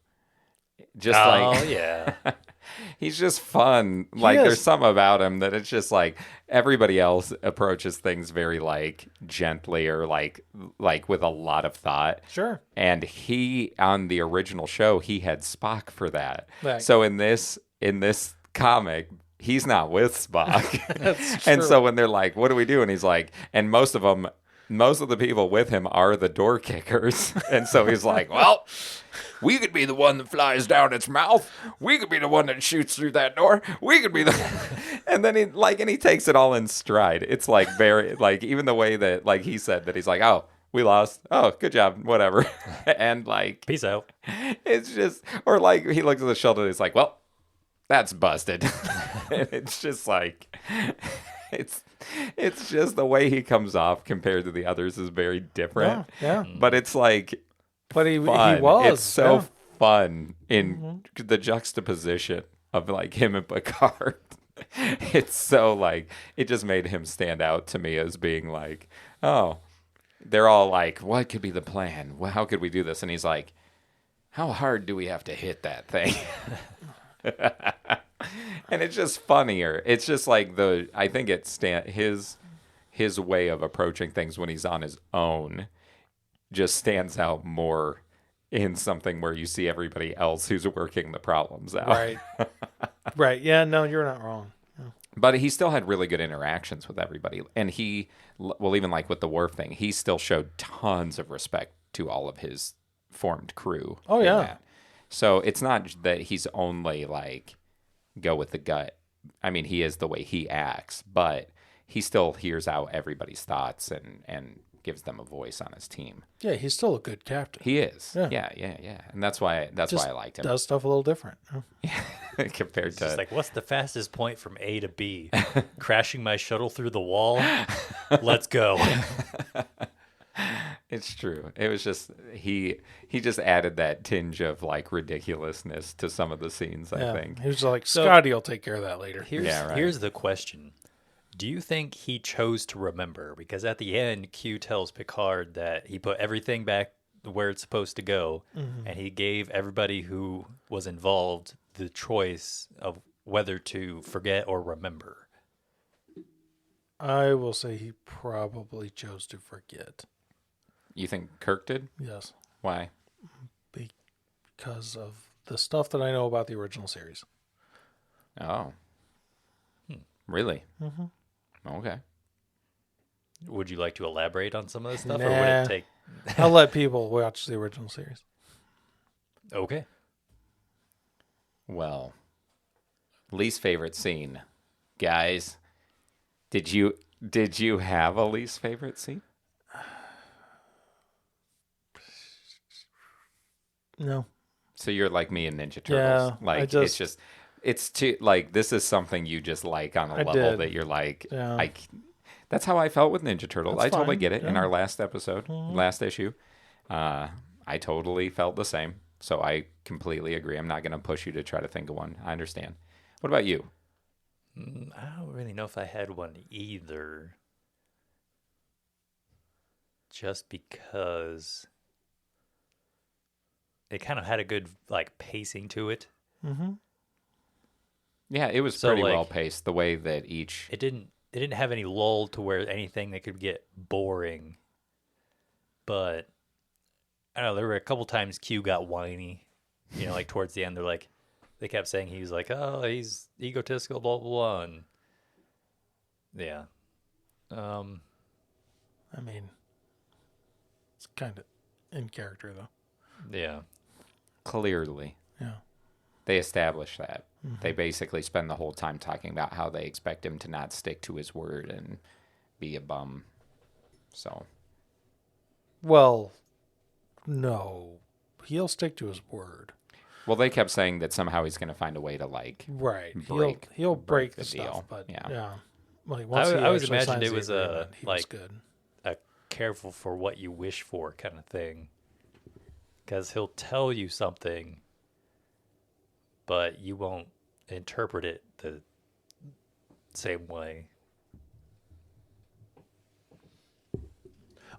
Speaker 3: Just
Speaker 2: Oh,
Speaker 3: like
Speaker 2: yeah.
Speaker 3: he's just fun. Like
Speaker 1: is.
Speaker 3: there's some about him that it's just like everybody else approaches things very like gently or like with a lot of thought.
Speaker 1: Sure.
Speaker 3: And he on the original show he had Spock for that.
Speaker 1: Right.
Speaker 3: So in this comic he's not with Spock.
Speaker 1: That's
Speaker 3: And
Speaker 1: true.
Speaker 3: so when they're like, "What do we do?" and he's like, and most of the people with him are the door kickers. And so he's like, "Well, we could be the one that flies down its mouth. We could be the one that shoots through that door. We could be the..." And then he takes it all in stride. It's like very, like even the way that like he said that he's like, "Oh, we lost. Oh, good job. Whatever." And like,
Speaker 2: Peace out.
Speaker 3: it's just, or like he looks at the shoulder and he's like, "Well, that's busted." And it's just like, it's just the way he comes off compared to the others is very different.
Speaker 1: Yeah.
Speaker 3: But it's like
Speaker 1: But he
Speaker 3: fun.
Speaker 1: was.
Speaker 3: It's so fun in the juxtaposition of like him and Picard. It's so like it just made him stand out to me as being like, oh, they're all like, what could be the plan? Well, how could we do this? And he's like, how hard do we have to hit that thing? And it's just funnier. It's just like I think it's his way of approaching things when he's on his own just stands out more in something where you see everybody else who's working the problems out.
Speaker 1: Right. Right. Yeah, no, you're not wrong. Yeah.
Speaker 3: But he still had really good interactions with everybody. And even like with the Worf thing, he still showed tons of respect to all of his formed crew.
Speaker 1: Oh, yeah.
Speaker 3: So it's not that he's only like go with the gut. I mean, he is the way he acts, but he still hears out everybody's thoughts and gives them a voice on his team.
Speaker 1: Yeah, he's still a good captain.
Speaker 3: He is. Yeah. And that's why I liked him.
Speaker 1: Does stuff a little different.
Speaker 3: Compared to
Speaker 2: just like, what's the fastest point from A to B? Crashing my shuttle through the wall? Let's go.
Speaker 3: It's true. It was just he just added that tinge of like ridiculousness to some of the scenes, I think.
Speaker 1: He was like, Scotty will take care of that later.
Speaker 2: Here's the question. Do you think he chose to remember? Because at the end, Q tells Picard that he put everything back where it's supposed to go, and he gave everybody who was involved the choice of whether to forget or remember.
Speaker 1: I will say he probably chose to forget.
Speaker 3: You think Kirk did?
Speaker 1: Yes.
Speaker 3: Why?
Speaker 1: Because of the stuff that I know about the original series.
Speaker 3: Oh. Really? Mm-hmm. Okay.
Speaker 2: Would you like to elaborate on some of this stuff,
Speaker 1: Nah.
Speaker 2: or would it take...
Speaker 1: I'll let people watch the original series.
Speaker 2: Okay.
Speaker 3: Well, least favorite scene. Guys, did you have a least favorite scene?
Speaker 1: No.
Speaker 3: So you're like me and Ninja Turtles.
Speaker 1: Yeah,
Speaker 3: like it's too like this is something you just like on a level that you're like that's how I felt with Ninja Turtles.
Speaker 1: That's
Speaker 3: I totally
Speaker 1: fine.
Speaker 3: get it.
Speaker 1: Yeah.
Speaker 3: In our last episode, last issue, I totally felt the same. So I completely agree. I'm not going to push you to try to think of one. I understand. What about you?
Speaker 2: I don't really know if I had one either. Just because it kind of had a good like pacing to it.
Speaker 1: Mm-hmm.
Speaker 3: Yeah, it was
Speaker 2: So,
Speaker 3: pretty
Speaker 2: like,
Speaker 3: well paced. The way that each
Speaker 2: It didn't have any lull to where anything that could get boring. But I don't know, there were a couple times Q got whiny. You know, like towards the end, they kept saying he was like, oh, he's egotistical, blah blah blah, and yeah.
Speaker 1: I mean, it's kind of in character, though.
Speaker 2: Yeah.
Speaker 3: clearly
Speaker 1: Yeah.
Speaker 3: they establish that. They basically spend the whole time talking about how they expect him to not stick to his word and be a bum. So,
Speaker 1: Well, no. He'll stick to his word.
Speaker 3: well, they kept saying that somehow he's going to find a way to like
Speaker 1: Right.
Speaker 3: break
Speaker 1: He'll break the
Speaker 3: deal.
Speaker 1: stuff, but
Speaker 3: Yeah.
Speaker 1: yeah. Like once
Speaker 2: I always
Speaker 1: actually
Speaker 2: imagined
Speaker 1: signs
Speaker 2: it
Speaker 1: the
Speaker 2: was
Speaker 1: agreement, he was
Speaker 2: like
Speaker 1: good.
Speaker 2: a careful for what you wish for kind of thing. Because he'll tell you something, but you won't interpret it the same way.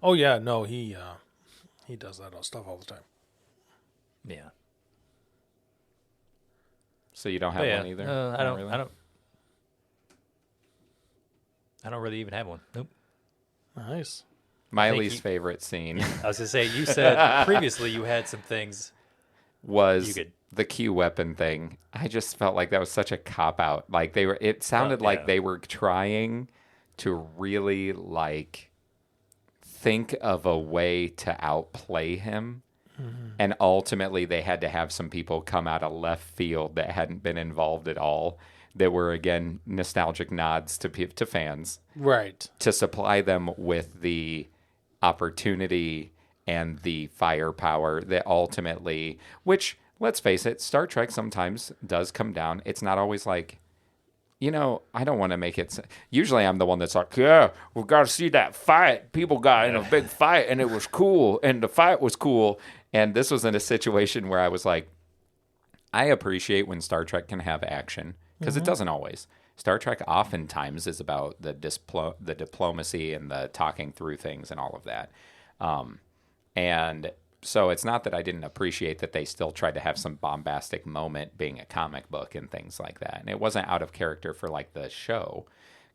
Speaker 1: Oh yeah, no, he does that stuff all the time.
Speaker 2: Yeah.
Speaker 3: So you don't have
Speaker 2: But yeah,
Speaker 3: one either?
Speaker 2: I
Speaker 3: Not
Speaker 2: don't.
Speaker 3: really?
Speaker 2: I don't really even have one. Nope.
Speaker 1: Nice.
Speaker 3: My
Speaker 2: think
Speaker 3: least
Speaker 2: you-
Speaker 3: favorite scene
Speaker 2: I was gonna say you said previously you had some things.
Speaker 3: was
Speaker 2: You could-
Speaker 3: the Q weapon thing. I just felt like that was such a cop out. Like it sounded like
Speaker 2: yeah.
Speaker 3: they were trying to really like think of a way to outplay him. And ultimately they had to have some people come out of left field that hadn't been involved at all. That were again nostalgic nods to fans
Speaker 1: Right.
Speaker 3: to supply them with the opportunity and the firepower that ultimately, which let's face it, Star Trek sometimes does come down. It's not always like, I don't want to make it. Usually I'm the one that's like, yeah, we've got to see that fight. People got in a big fight and it was cool and the fight was cool. And this was in a situation where I was like, I appreciate when Star Trek can have action, because it doesn't always. Star Trek oftentimes is about the diplomacy and the talking through things and all of that. And so it's not that I didn't appreciate that they still tried to have some bombastic moment being a comic book and things like that. And it wasn't out of character for like the show,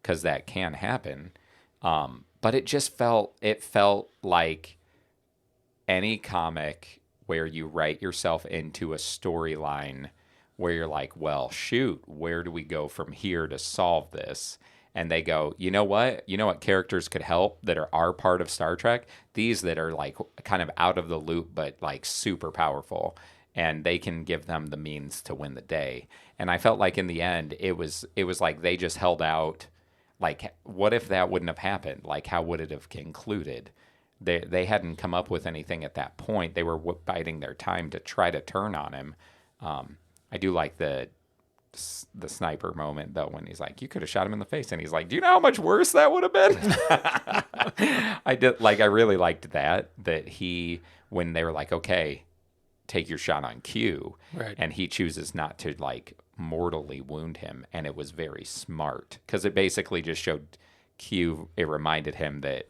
Speaker 3: because that can happen. But it felt like any comic where you write yourself into a storyline where you're like, well, shoot, where do we go from here to solve this? And they go, you know what? You know what characters could help that are part of Star Trek? These that are like kind of out of the loop, but like super powerful. And they can give them the means to win the day. And I felt like in the end, it was like they just held out. Like, what if that wouldn't have happened? Like, how would it have concluded? They hadn't come up with anything at that point. They were biding their time to try to turn on him. I do like the sniper moment, though, when he's like, you could have shot him in the face. And he's like, do you know how much worse that would have been? I really liked that when they were like, okay, take your shot on Q.
Speaker 1: Right.
Speaker 3: And he chooses not to, like, mortally wound him. And it was very smart, because it basically just showed Q, it reminded him that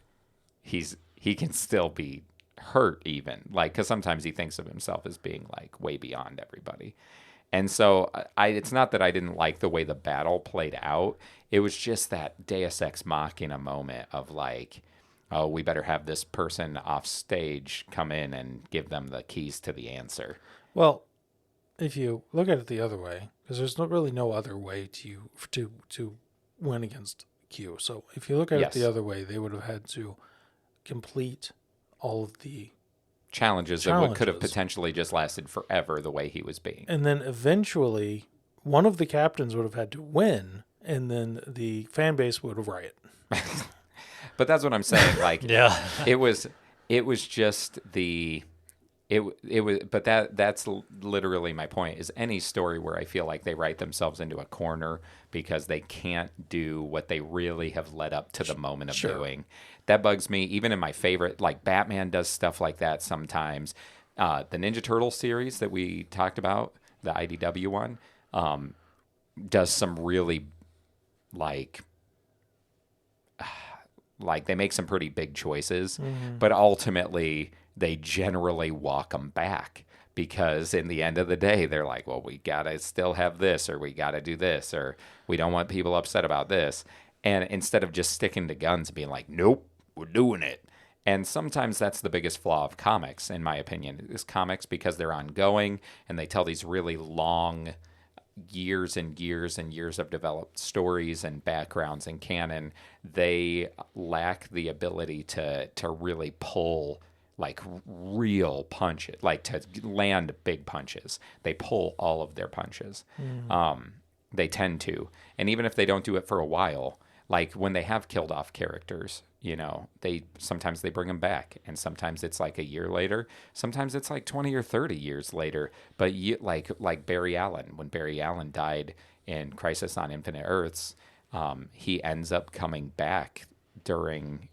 Speaker 3: he can still be hurt even. Like, because sometimes he thinks of himself as being, like, way beyond everybody. And so it's not that I didn't like the way the battle played out. It was just that Deus Ex Machina moment of like, oh, we better have this person off stage come in and give them the keys to the answer.
Speaker 1: Well, if you look at it the other way, because there's really no other way to win against Q. So if you look at it the other way, they would have had to complete all of the
Speaker 3: challenges that could have potentially just lasted forever the way he was being.
Speaker 1: And then eventually one of the captains would have had to win, and then the fan base would have rioted.
Speaker 3: But that's what I'm saying. Like,
Speaker 2: yeah,
Speaker 3: it was just but that's literally my point, is any story where I feel like they write themselves into a corner because they can't do what they really have led up to the moment of doing. That bugs me. Even in my favorite, like Batman does stuff like that sometimes. The Ninja Turtle series that we talked about, the IDW one, does some really like they make some pretty big choices, but ultimately they generally walk them back, because in the end of the day, they're like, well, we got to still have this, or we got to do this, or we don't want people upset about this. And instead of just sticking to guns and being like, nope, we're doing it. And sometimes that's the biggest flaw of comics, in my opinion, is comics, because they're ongoing and they tell these really long years and years and years of developed stories and backgrounds and canon. They lack the ability to really pull like real punches, like to land big punches. They pull all of their punches. They tend to. And even if they don't do it for a while, like when they have killed off characters, you know, sometimes they bring them back, and sometimes it's like a year later, sometimes it's like 20 or 30 years later. But like Barry Allen, when Barry Allen died in Crisis on Infinite Earths, he ends up coming back during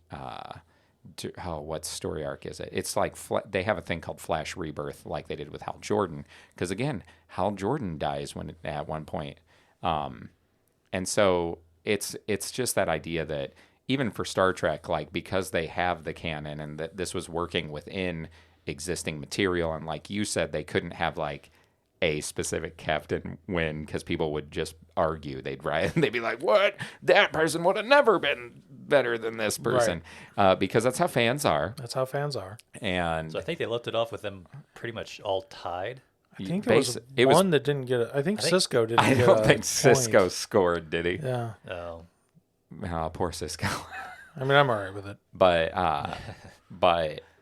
Speaker 3: what story arc is it? It's like they have a thing called Flash Rebirth, like they did with Hal Jordan, because again, Hal Jordan dies at one point, and so it's just that idea that even for Star Trek, like, because they have the canon and that this was working within existing material, and like you said, they couldn't have like a specific captain win, because people would just argue. They'd write and they'd be like, what? That person would have never been better than this person. Right. Because that's how fans are.
Speaker 1: That's how fans are.
Speaker 3: And
Speaker 2: so I think they left it off with them pretty much all tied.
Speaker 1: I think there was one that didn't get it. I think Cisco didn't get it. I
Speaker 3: don't think Cisco scored, did he?
Speaker 1: Yeah.
Speaker 2: Oh.
Speaker 3: Oh, poor Cisco.
Speaker 1: I mean, I'm all right with it.
Speaker 3: But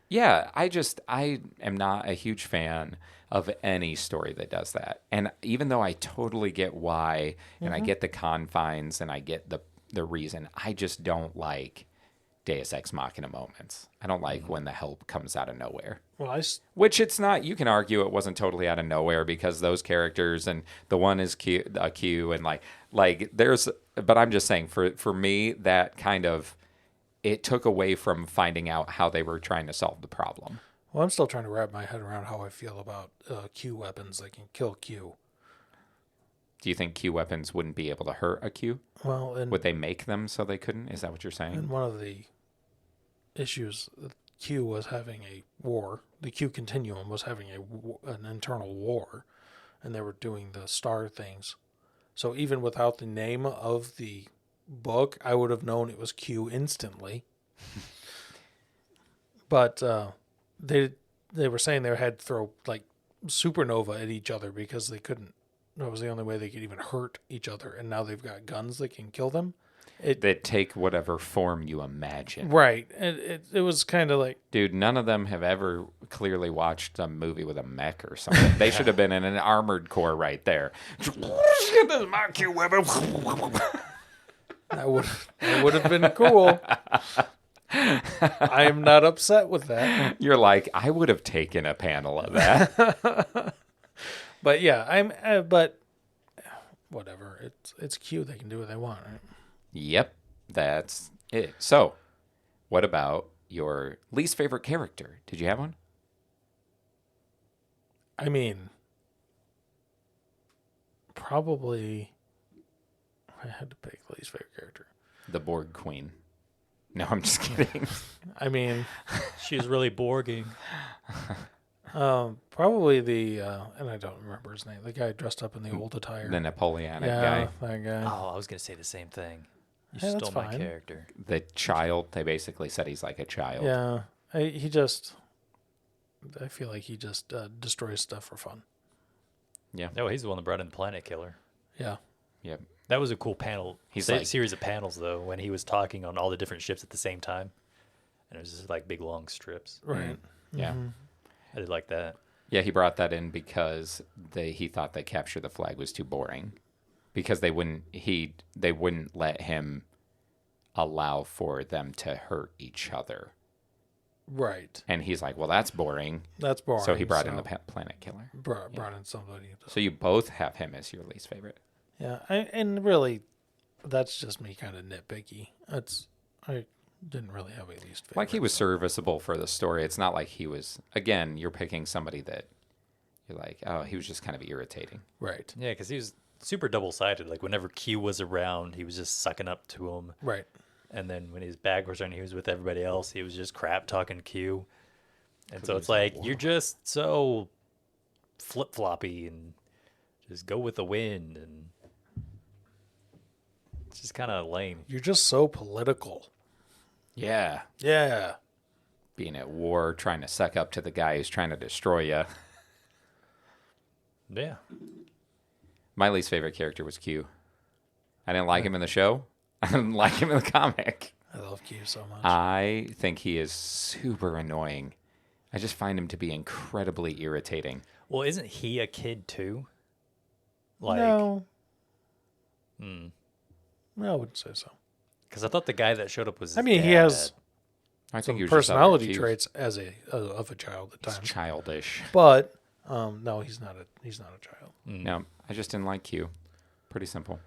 Speaker 3: yeah, I am not a huge fan of any story that does that. And even though I totally get why, and I get the confines, and I get the reason, I just don't like Deus Ex Machina moments. I don't like when the help comes out of nowhere.
Speaker 1: Well,
Speaker 3: which it's not. You can argue it wasn't totally out of nowhere, because those characters, and the one is Q, and like there's. But I'm just saying, for me, that kind of, it took away from finding out how they were trying to solve the problem.
Speaker 1: Well, I'm still trying to wrap my head around how I feel about Q weapons that can kill Q.
Speaker 3: Do you think Q weapons wouldn't be able to hurt a Q?
Speaker 1: Well, and
Speaker 3: Would they make them so they couldn't? Is that what you're saying?
Speaker 1: and one of the issues, Q was having a war. The Q continuum was having an internal war, and they were doing the star things. So even without the name of the book, I would have known it was Q instantly. But they were saying they had to throw like supernova at each other because they couldn't. That was the only way they could even hurt each other. And now they've got guns that can kill them.
Speaker 3: That take whatever form you imagine.
Speaker 1: Right. It was kind of like...
Speaker 3: Dude, none of them have ever clearly watched a movie with a mech or something. They should have been in an armored core right there.
Speaker 1: That would have been cool. I am not upset with that.
Speaker 3: You're like, I would have taken a panel of that.
Speaker 1: But yeah, but whatever. It's cute. They can do what they want, right?
Speaker 3: Yep, that's it. So, what about your least favorite character? Did you have one?
Speaker 1: I mean, probably if I had to pick least favorite character.
Speaker 3: The Borg Queen. No, I'm just kidding.
Speaker 1: I mean,
Speaker 2: She was really Borging.
Speaker 1: probably the and I don't remember his name. The guy dressed up in the old attire.
Speaker 3: The Napoleonic
Speaker 1: yeah,
Speaker 3: guy.
Speaker 1: that guy.
Speaker 2: Oh, I was gonna say the same thing. You
Speaker 1: Yeah, that's
Speaker 2: stole my
Speaker 1: fine.
Speaker 2: character.
Speaker 3: The child. They basically said he's like a child.
Speaker 1: Yeah, I feel like he just destroys stuff for fun.
Speaker 3: Yeah.
Speaker 2: No, he's the one that brought in the Planet Killer.
Speaker 1: Yeah.
Speaker 3: Yep.
Speaker 2: That was a cool panel.
Speaker 3: He's
Speaker 2: Se-
Speaker 3: like-
Speaker 2: series of panels though, when he was talking on all the different ships at the same time, and it was just like big long strips.
Speaker 1: Right.
Speaker 3: Yeah.
Speaker 2: I did like that.
Speaker 3: Yeah, he brought that in because he thought that capture the flag was too boring, because they wouldn't let him allow for them to hurt each other.
Speaker 1: Right.
Speaker 3: And he's like, well, that's boring.
Speaker 1: That's boring.
Speaker 3: So he brought in the Planet Killer.
Speaker 1: brought in somebody.
Speaker 3: So you both have him as your least favorite.
Speaker 1: Yeah, and really, that's just me kind of nitpicky. I didn't really have a least favorite.
Speaker 3: Like he was serviceable for the story. It's not like he was. Again, you're picking somebody that you're like, oh, he was just kind of irritating.
Speaker 1: Right.
Speaker 2: Yeah, because he was super double-sided. Like whenever Q was around, he was just sucking up to him,
Speaker 1: Right.
Speaker 2: and then when his back was on, he was with everybody else. He was just crap talking Q, and so
Speaker 3: he
Speaker 2: it's
Speaker 3: was like,
Speaker 2: like you're just so flip-floppy and just go with the wind, and it's just kind of lame.
Speaker 1: You're just so political.
Speaker 3: Yeah.
Speaker 1: Yeah.
Speaker 3: Being at war, trying to suck up to the guy who's trying to destroy you.
Speaker 2: Yeah.
Speaker 3: My least favorite character was Q. I didn't like him in the show. I didn't like him in the comic.
Speaker 1: I love Q so much.
Speaker 3: I think he is super annoying. I just find him to be incredibly irritating.
Speaker 2: Well, isn't he a kid too? Like,
Speaker 1: no. No, I wouldn't say so.
Speaker 2: because I thought the guy that showed up was.
Speaker 1: I mean,
Speaker 2: his
Speaker 1: he
Speaker 2: dad.
Speaker 1: has
Speaker 3: I think
Speaker 1: some
Speaker 3: he was just
Speaker 1: personality
Speaker 3: out there.
Speaker 1: traits as of a child at
Speaker 3: He's
Speaker 1: times,
Speaker 3: childish.
Speaker 1: but no, he's not a child.
Speaker 3: No, I just didn't like Q. Pretty simple.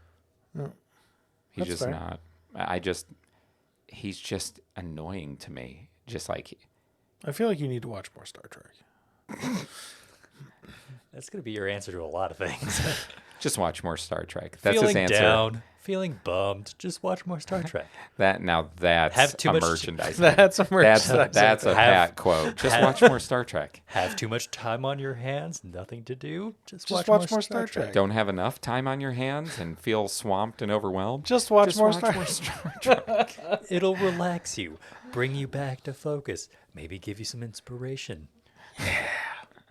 Speaker 1: No,
Speaker 3: He's
Speaker 1: that's
Speaker 3: just
Speaker 1: fair.
Speaker 3: not. He's just annoying to me. Just like,
Speaker 1: I feel like you need to watch more Star Trek.
Speaker 2: That's gonna be your answer to a lot of things.
Speaker 3: just watch more Star Trek. That's
Speaker 2: feeling
Speaker 3: his answer.
Speaker 2: down, feeling bummed. Just watch more Star Trek.
Speaker 3: That's
Speaker 2: Have too
Speaker 3: a
Speaker 2: much-
Speaker 3: merchandise.
Speaker 1: That's a
Speaker 3: That's
Speaker 1: merchandise.
Speaker 3: that's a
Speaker 2: Have-
Speaker 3: Pat quote. Just watch more Star Trek.
Speaker 2: Have too much time on your hands, nothing to do. Just
Speaker 1: Just
Speaker 2: watch
Speaker 1: watch
Speaker 2: more
Speaker 1: more Star Trek.
Speaker 3: Don't have enough time on your hands and feel swamped and overwhelmed.
Speaker 1: Just watch
Speaker 3: Just
Speaker 1: more
Speaker 3: watch
Speaker 1: Star
Speaker 3: more
Speaker 1: Trek.
Speaker 3: Star Trek.
Speaker 2: It'll relax you, bring you back to focus, maybe give you some inspiration.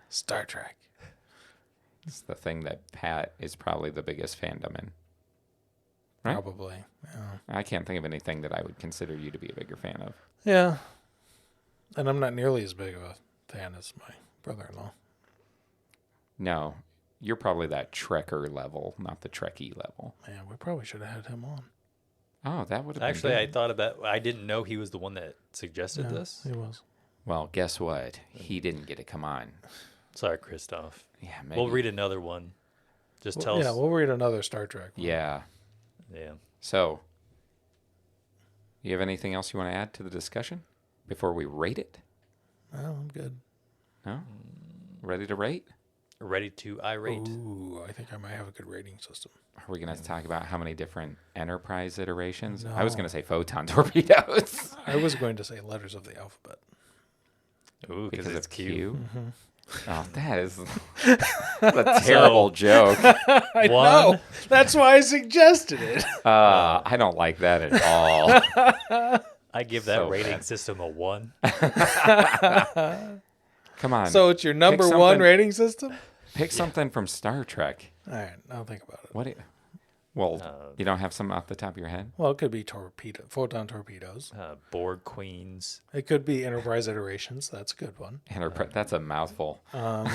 Speaker 1: Star Trek.
Speaker 3: It's the thing that Pat is probably the biggest fandom in. Right?
Speaker 1: Probably. Yeah.
Speaker 3: I can't think of anything that I would consider you to be a bigger fan of.
Speaker 1: Yeah. And I'm not nearly as big of a fan as my brother-in-law.
Speaker 3: No, you're probably that Trekker level, not the Trekkie level.
Speaker 1: Man, we probably should have had him on.
Speaker 3: Oh, that would have
Speaker 2: Actually,
Speaker 3: been
Speaker 2: I
Speaker 3: good.
Speaker 2: thought about. I didn't know he was the one that suggested
Speaker 1: Yeah,
Speaker 2: this.
Speaker 1: he was.
Speaker 3: Well, guess what? He didn't get to come on.
Speaker 2: Sorry, Christoph.
Speaker 3: Yeah, maybe.
Speaker 2: We'll read another one. Just tell
Speaker 1: Yeah,
Speaker 2: us.
Speaker 1: we'll read another Star Trek one.
Speaker 3: Yeah.
Speaker 2: Yeah.
Speaker 3: So, you have anything else you want to add to the discussion before we rate it?
Speaker 1: No, I'm good.
Speaker 3: No? Ready to rate?
Speaker 2: Ready to irate.
Speaker 1: Ooh, I think I might have a good rating system.
Speaker 3: Are we going to talk about how many different Enterprise iterations?
Speaker 1: No.
Speaker 3: I was going to say photon torpedoes.
Speaker 1: I was going to say letters of the alphabet.
Speaker 2: Ooh, because it's Q.
Speaker 3: Oh, that is a terrible joke.
Speaker 1: I know. That's why I suggested it.
Speaker 3: I don't like that at all.
Speaker 2: I give that
Speaker 3: So
Speaker 2: rating
Speaker 3: bad.
Speaker 2: system a 1.
Speaker 3: Come on.
Speaker 1: So it's your number
Speaker 3: Pick
Speaker 1: one
Speaker 3: something-
Speaker 1: rating system?
Speaker 3: Pick something from Star Trek.
Speaker 1: All right, I'll think about it.
Speaker 3: What? You don't have some off the top of your head?
Speaker 1: Well, it could be photon torpedoes.
Speaker 2: Borg Queens.
Speaker 1: It could be Enterprise iterations. That's a good one.
Speaker 3: That's a mouthful.
Speaker 1: It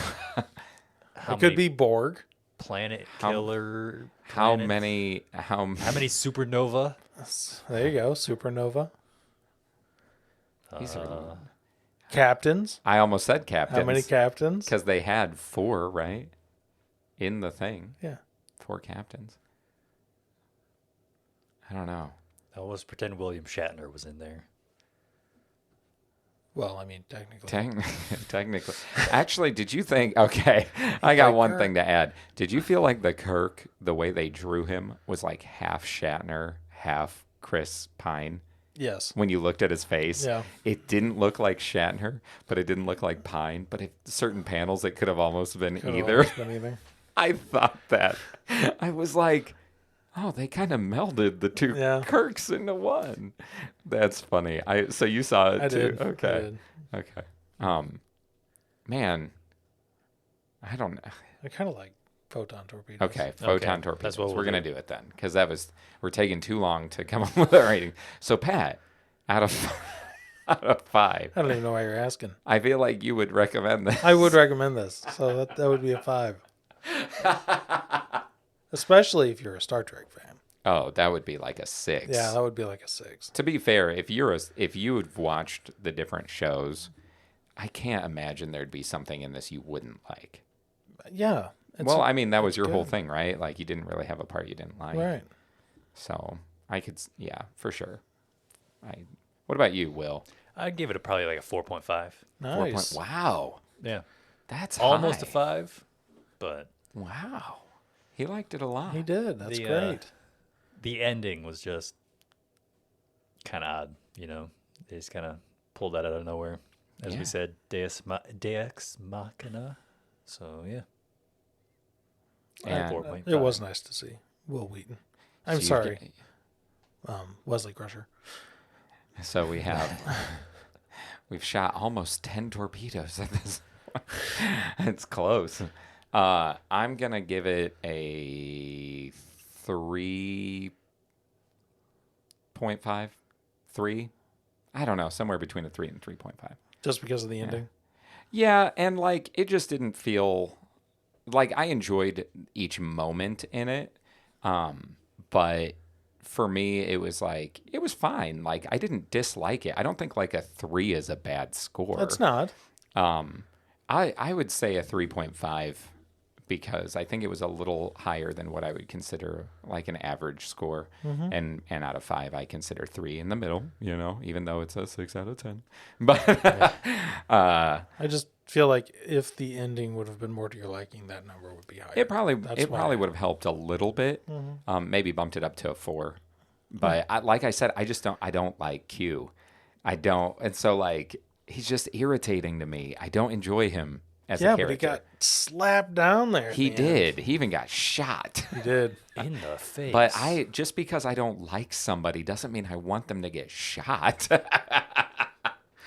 Speaker 2: How
Speaker 1: could be Borg.
Speaker 2: Planet
Speaker 3: How-
Speaker 2: Killer.
Speaker 3: How
Speaker 2: planets.
Speaker 3: many?
Speaker 2: How many supernova?
Speaker 1: There you go. Supernova.
Speaker 3: These are-
Speaker 1: Captains.
Speaker 3: I almost said captains.
Speaker 1: How many captains?
Speaker 3: Because they had 4, right? In the thing.
Speaker 1: Yeah.
Speaker 3: 4 captains. I don't know.
Speaker 2: Oh, let's pretend William Shatner was in there.
Speaker 1: Well, I mean, technically.
Speaker 3: Technically. Actually, did you think... Okay, I got one thing to add. Did you feel like the Kirk, the way they drew him, was like half Shatner, half Chris Pine?
Speaker 1: Yes.
Speaker 3: When you looked at his face,
Speaker 1: Yeah.
Speaker 3: it didn't look like Shatner, but it didn't look like Pine. But at certain panels, it could have almost been
Speaker 1: Could've
Speaker 3: either.
Speaker 1: almost been either.
Speaker 3: I thought that. I was like, oh, they kind of melded the two
Speaker 1: Yeah.
Speaker 3: Kirks into one. That's funny. So you saw it
Speaker 1: I
Speaker 3: too.
Speaker 1: did.
Speaker 3: Okay.
Speaker 1: I did.
Speaker 3: Okay. Man, I don't know.
Speaker 1: I kind of like photon torpedoes.
Speaker 3: Okay, photon
Speaker 2: Okay,
Speaker 3: torpedoes.
Speaker 2: that's what
Speaker 3: We're
Speaker 2: we'll
Speaker 3: gonna
Speaker 2: do.
Speaker 3: do it then, because we're taking too long to come up with a rating. So Pat, out of 5,
Speaker 1: I don't even know why you're asking.
Speaker 3: I feel like you would recommend this.
Speaker 1: I would recommend this. So that would be a 5. Especially if you're a Star Trek fan.
Speaker 3: Oh, that would be like a 6.
Speaker 1: Yeah, that would be like a 6.
Speaker 3: To be fair, if you've watched the different shows, I can't imagine there'd be something in this you wouldn't like.
Speaker 1: Yeah.
Speaker 3: Well, I mean, that was your whole
Speaker 1: good.
Speaker 3: thing, right? Like, you didn't really have a part you didn't like.
Speaker 1: Right.
Speaker 3: So, yeah, for sure. What about you, Will?
Speaker 2: I'd give it probably like a 4.5.
Speaker 1: Nice.
Speaker 3: Wow.
Speaker 2: Yeah.
Speaker 3: That's
Speaker 2: Almost
Speaker 3: high.
Speaker 2: a 5, but
Speaker 3: Wow. He liked it a lot.
Speaker 1: He did. That's
Speaker 2: The,
Speaker 1: great.
Speaker 2: the ending was just kind of odd, They just kind of pulled that out of nowhere. As
Speaker 3: Yeah.
Speaker 2: we said, Deus Machina. So, yeah.
Speaker 3: And
Speaker 2: 4.5.
Speaker 1: It was nice to see Will Wheaton. I'm
Speaker 3: So you've
Speaker 1: sorry, Wesley Crusher.
Speaker 3: So we've shot almost 10 torpedoes at this point. It's close. I'm going to give it a 3.5. 3? I don't know, somewhere between a 3 and 3.5.
Speaker 1: Just because of the ending.
Speaker 3: Yeah, and like it just didn't feel like I enjoyed each moment in it. But for me it was fine. Like I didn't dislike it. I don't think like a 3 is a bad score.
Speaker 1: It's not.
Speaker 3: I would say a 3.5 because I think it was a little higher than what I would consider like an average score. And out of 5 I consider 3 in the middle, even though it's a 6 out of 10. But
Speaker 1: I just feel like if the ending would have been more to your liking, that number would be higher.
Speaker 3: it probably
Speaker 1: why.
Speaker 3: would have helped a little bit. Maybe bumped it up to a 4. But like I said, I don't like Q. I don't. And so like he's just irritating to me. I don't enjoy him as a character.
Speaker 1: but he got slapped down there.
Speaker 3: He did. He even got shot.
Speaker 1: He did.
Speaker 2: In the face.
Speaker 3: But just because I don't like somebody doesn't mean I want them to get shot.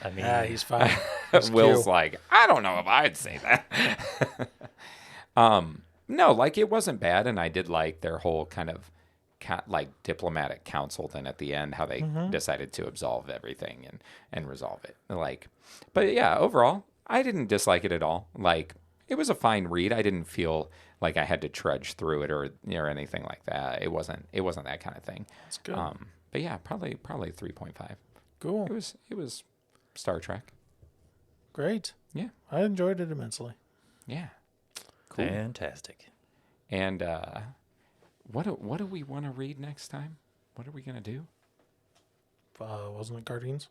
Speaker 2: I mean,
Speaker 1: He's fine. He's
Speaker 3: Will's
Speaker 1: cute.
Speaker 3: like, I don't know if I'd say that. No, like it wasn't bad, and I did like their whole kind of like diplomatic council then at the end, how they decided to absolve everything and resolve it. Like, but yeah, overall, I didn't dislike it at all. Like, it was a fine read. I didn't feel like I had to trudge through it or anything like that. It wasn't that kind of thing.
Speaker 1: That's good.
Speaker 3: But yeah, probably 3.5.
Speaker 1: Cool.
Speaker 3: It was Star Trek.
Speaker 1: Great.
Speaker 3: Yeah.
Speaker 1: I enjoyed it immensely.
Speaker 3: Yeah. Cool.
Speaker 2: fantastic.
Speaker 3: And what do we want to read next time? What are we gonna do?
Speaker 1: Wasn't it Guardians?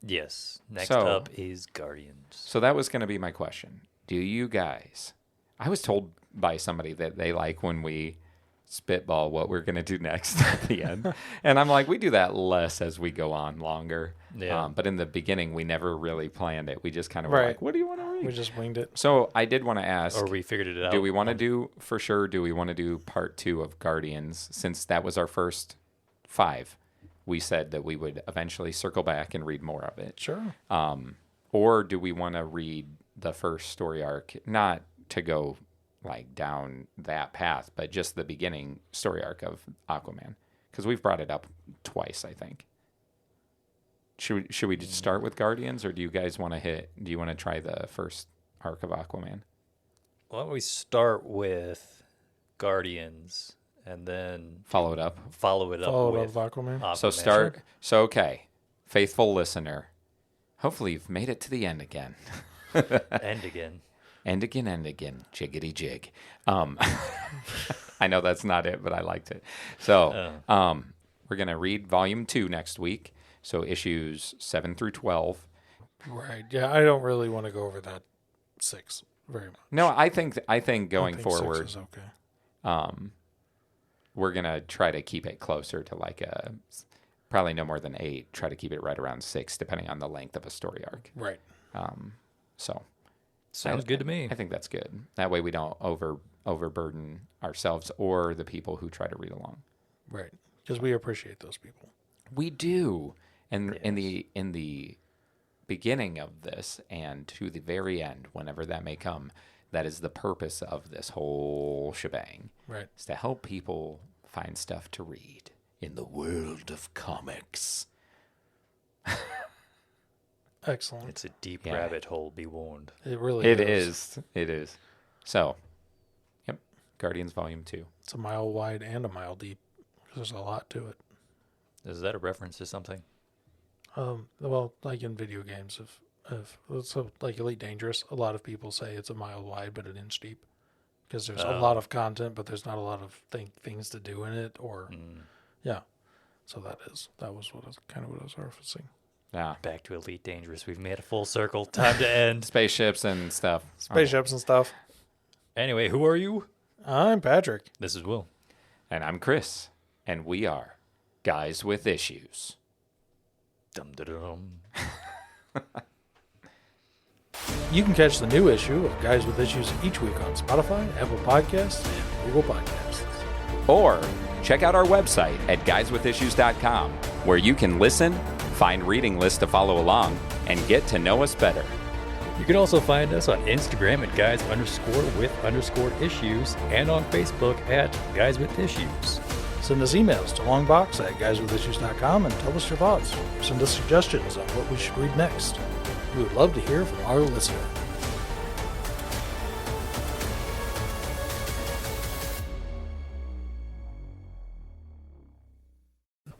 Speaker 2: Yes. Next
Speaker 3: So-
Speaker 2: up is Guardians.
Speaker 3: So that was going to be my question. Do you guys... I was told by somebody that they like when we spitball what we're going to do next at the end. And I'm like, we do that less as we go on longer.
Speaker 2: Yeah.
Speaker 3: But in the beginning, we never really planned it. We just kind of were
Speaker 1: Right.
Speaker 3: like, what do you want to read?
Speaker 1: We just winged it.
Speaker 3: So I did want to ask,
Speaker 2: Or we figured it out.
Speaker 3: do we want to do, for sure, do we want to do part 2 of Guardians? Since that was our first 5, we said that we would eventually circle back and read more of it.
Speaker 1: Sure.
Speaker 3: Or do we want to read the first story arc, not to go like down that path, but just the beginning story arc of Aquaman? Because we've brought it up twice, I think. Should we just start with Guardians, or do you guys want to do you want to try the first arc of Aquaman?
Speaker 2: Why don't we start with Guardians and then
Speaker 3: Follow it up.
Speaker 2: follow it up
Speaker 1: Followed
Speaker 2: with
Speaker 1: up Aquaman.
Speaker 3: So start. So okay, faithful listener. Hopefully you've made it to the end again.
Speaker 2: And again.
Speaker 3: And again, jiggity jig. I know that's not it, but I liked it. So we're going to read volume 2 next week. So issues 7 through 12.
Speaker 1: Right. Yeah, I don't really want to go over that 6 very much.
Speaker 3: No, I think going
Speaker 1: I think 6
Speaker 3: forward,
Speaker 1: is okay.
Speaker 3: we're going to try to keep it closer to like probably no more than 8. Try to keep it right around 6, depending on the length of a story arc.
Speaker 1: Right.
Speaker 3: So
Speaker 2: Sounds good to me.
Speaker 3: I think that's good. That way we don't overburden ourselves or the people who try to read along.
Speaker 1: Right. Because we appreciate those people.
Speaker 3: We do. And in the beginning of this and to the very end, whenever that may come, that is the purpose of this whole shebang.
Speaker 1: Right.
Speaker 3: Is to help people find stuff to read in the world of comics.
Speaker 1: Excellent.
Speaker 2: It's a deep
Speaker 3: Yeah.
Speaker 2: rabbit hole, be warned.
Speaker 1: It really
Speaker 3: It
Speaker 1: is.
Speaker 3: is. It is. So, yep. Guardians Volume 2.
Speaker 1: It's a mile wide and a mile deep. There's a lot to it.
Speaker 2: Is that a reference to something?
Speaker 1: Well, like in video games, if so, like Elite Dangerous, a lot of people say it's a mile wide but an inch deep because there's a lot of content, but there's not a lot of things to do in it. Or yeah, so that was what I was referencing.
Speaker 3: Yeah.
Speaker 2: Back to Elite Dangerous. We've made a full circle. Time to end.
Speaker 3: Spaceships and stuff.
Speaker 1: Spaceships and stuff.
Speaker 2: Anyway, who are you?
Speaker 1: I'm Patrick.
Speaker 2: This is Will.
Speaker 3: And I'm Chris. And we are Guys with Issues.
Speaker 2: Dum-da-dum.
Speaker 1: You can catch the new issue of Guys with Issues each week on Spotify, Apple Podcasts, and Google Podcasts.
Speaker 3: Or check out our website at guyswithissues.com, where you can listen, find reading lists to follow along, and get to know us better.
Speaker 2: You can also find us on Instagram at guys_with_issues and on Facebook at Guys with Issues.
Speaker 1: Send us emails to longbox at guyswithissues.com and tell us your thoughts. Send us suggestions on what we should read next. We would love to hear from our listener.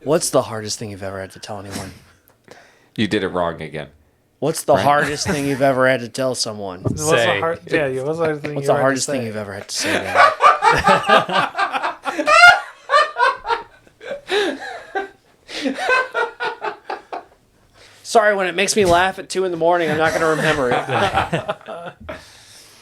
Speaker 4: What's the hardest thing you've ever had to tell anyone?
Speaker 3: You did it wrong again.
Speaker 4: What's the hardest thing you've ever had to tell someone?
Speaker 1: What's the hardest thing
Speaker 4: What's the hardest thing you've ever had to say to them? Sorry, when it makes me laugh at 2 a.m, I'm not going to remember it.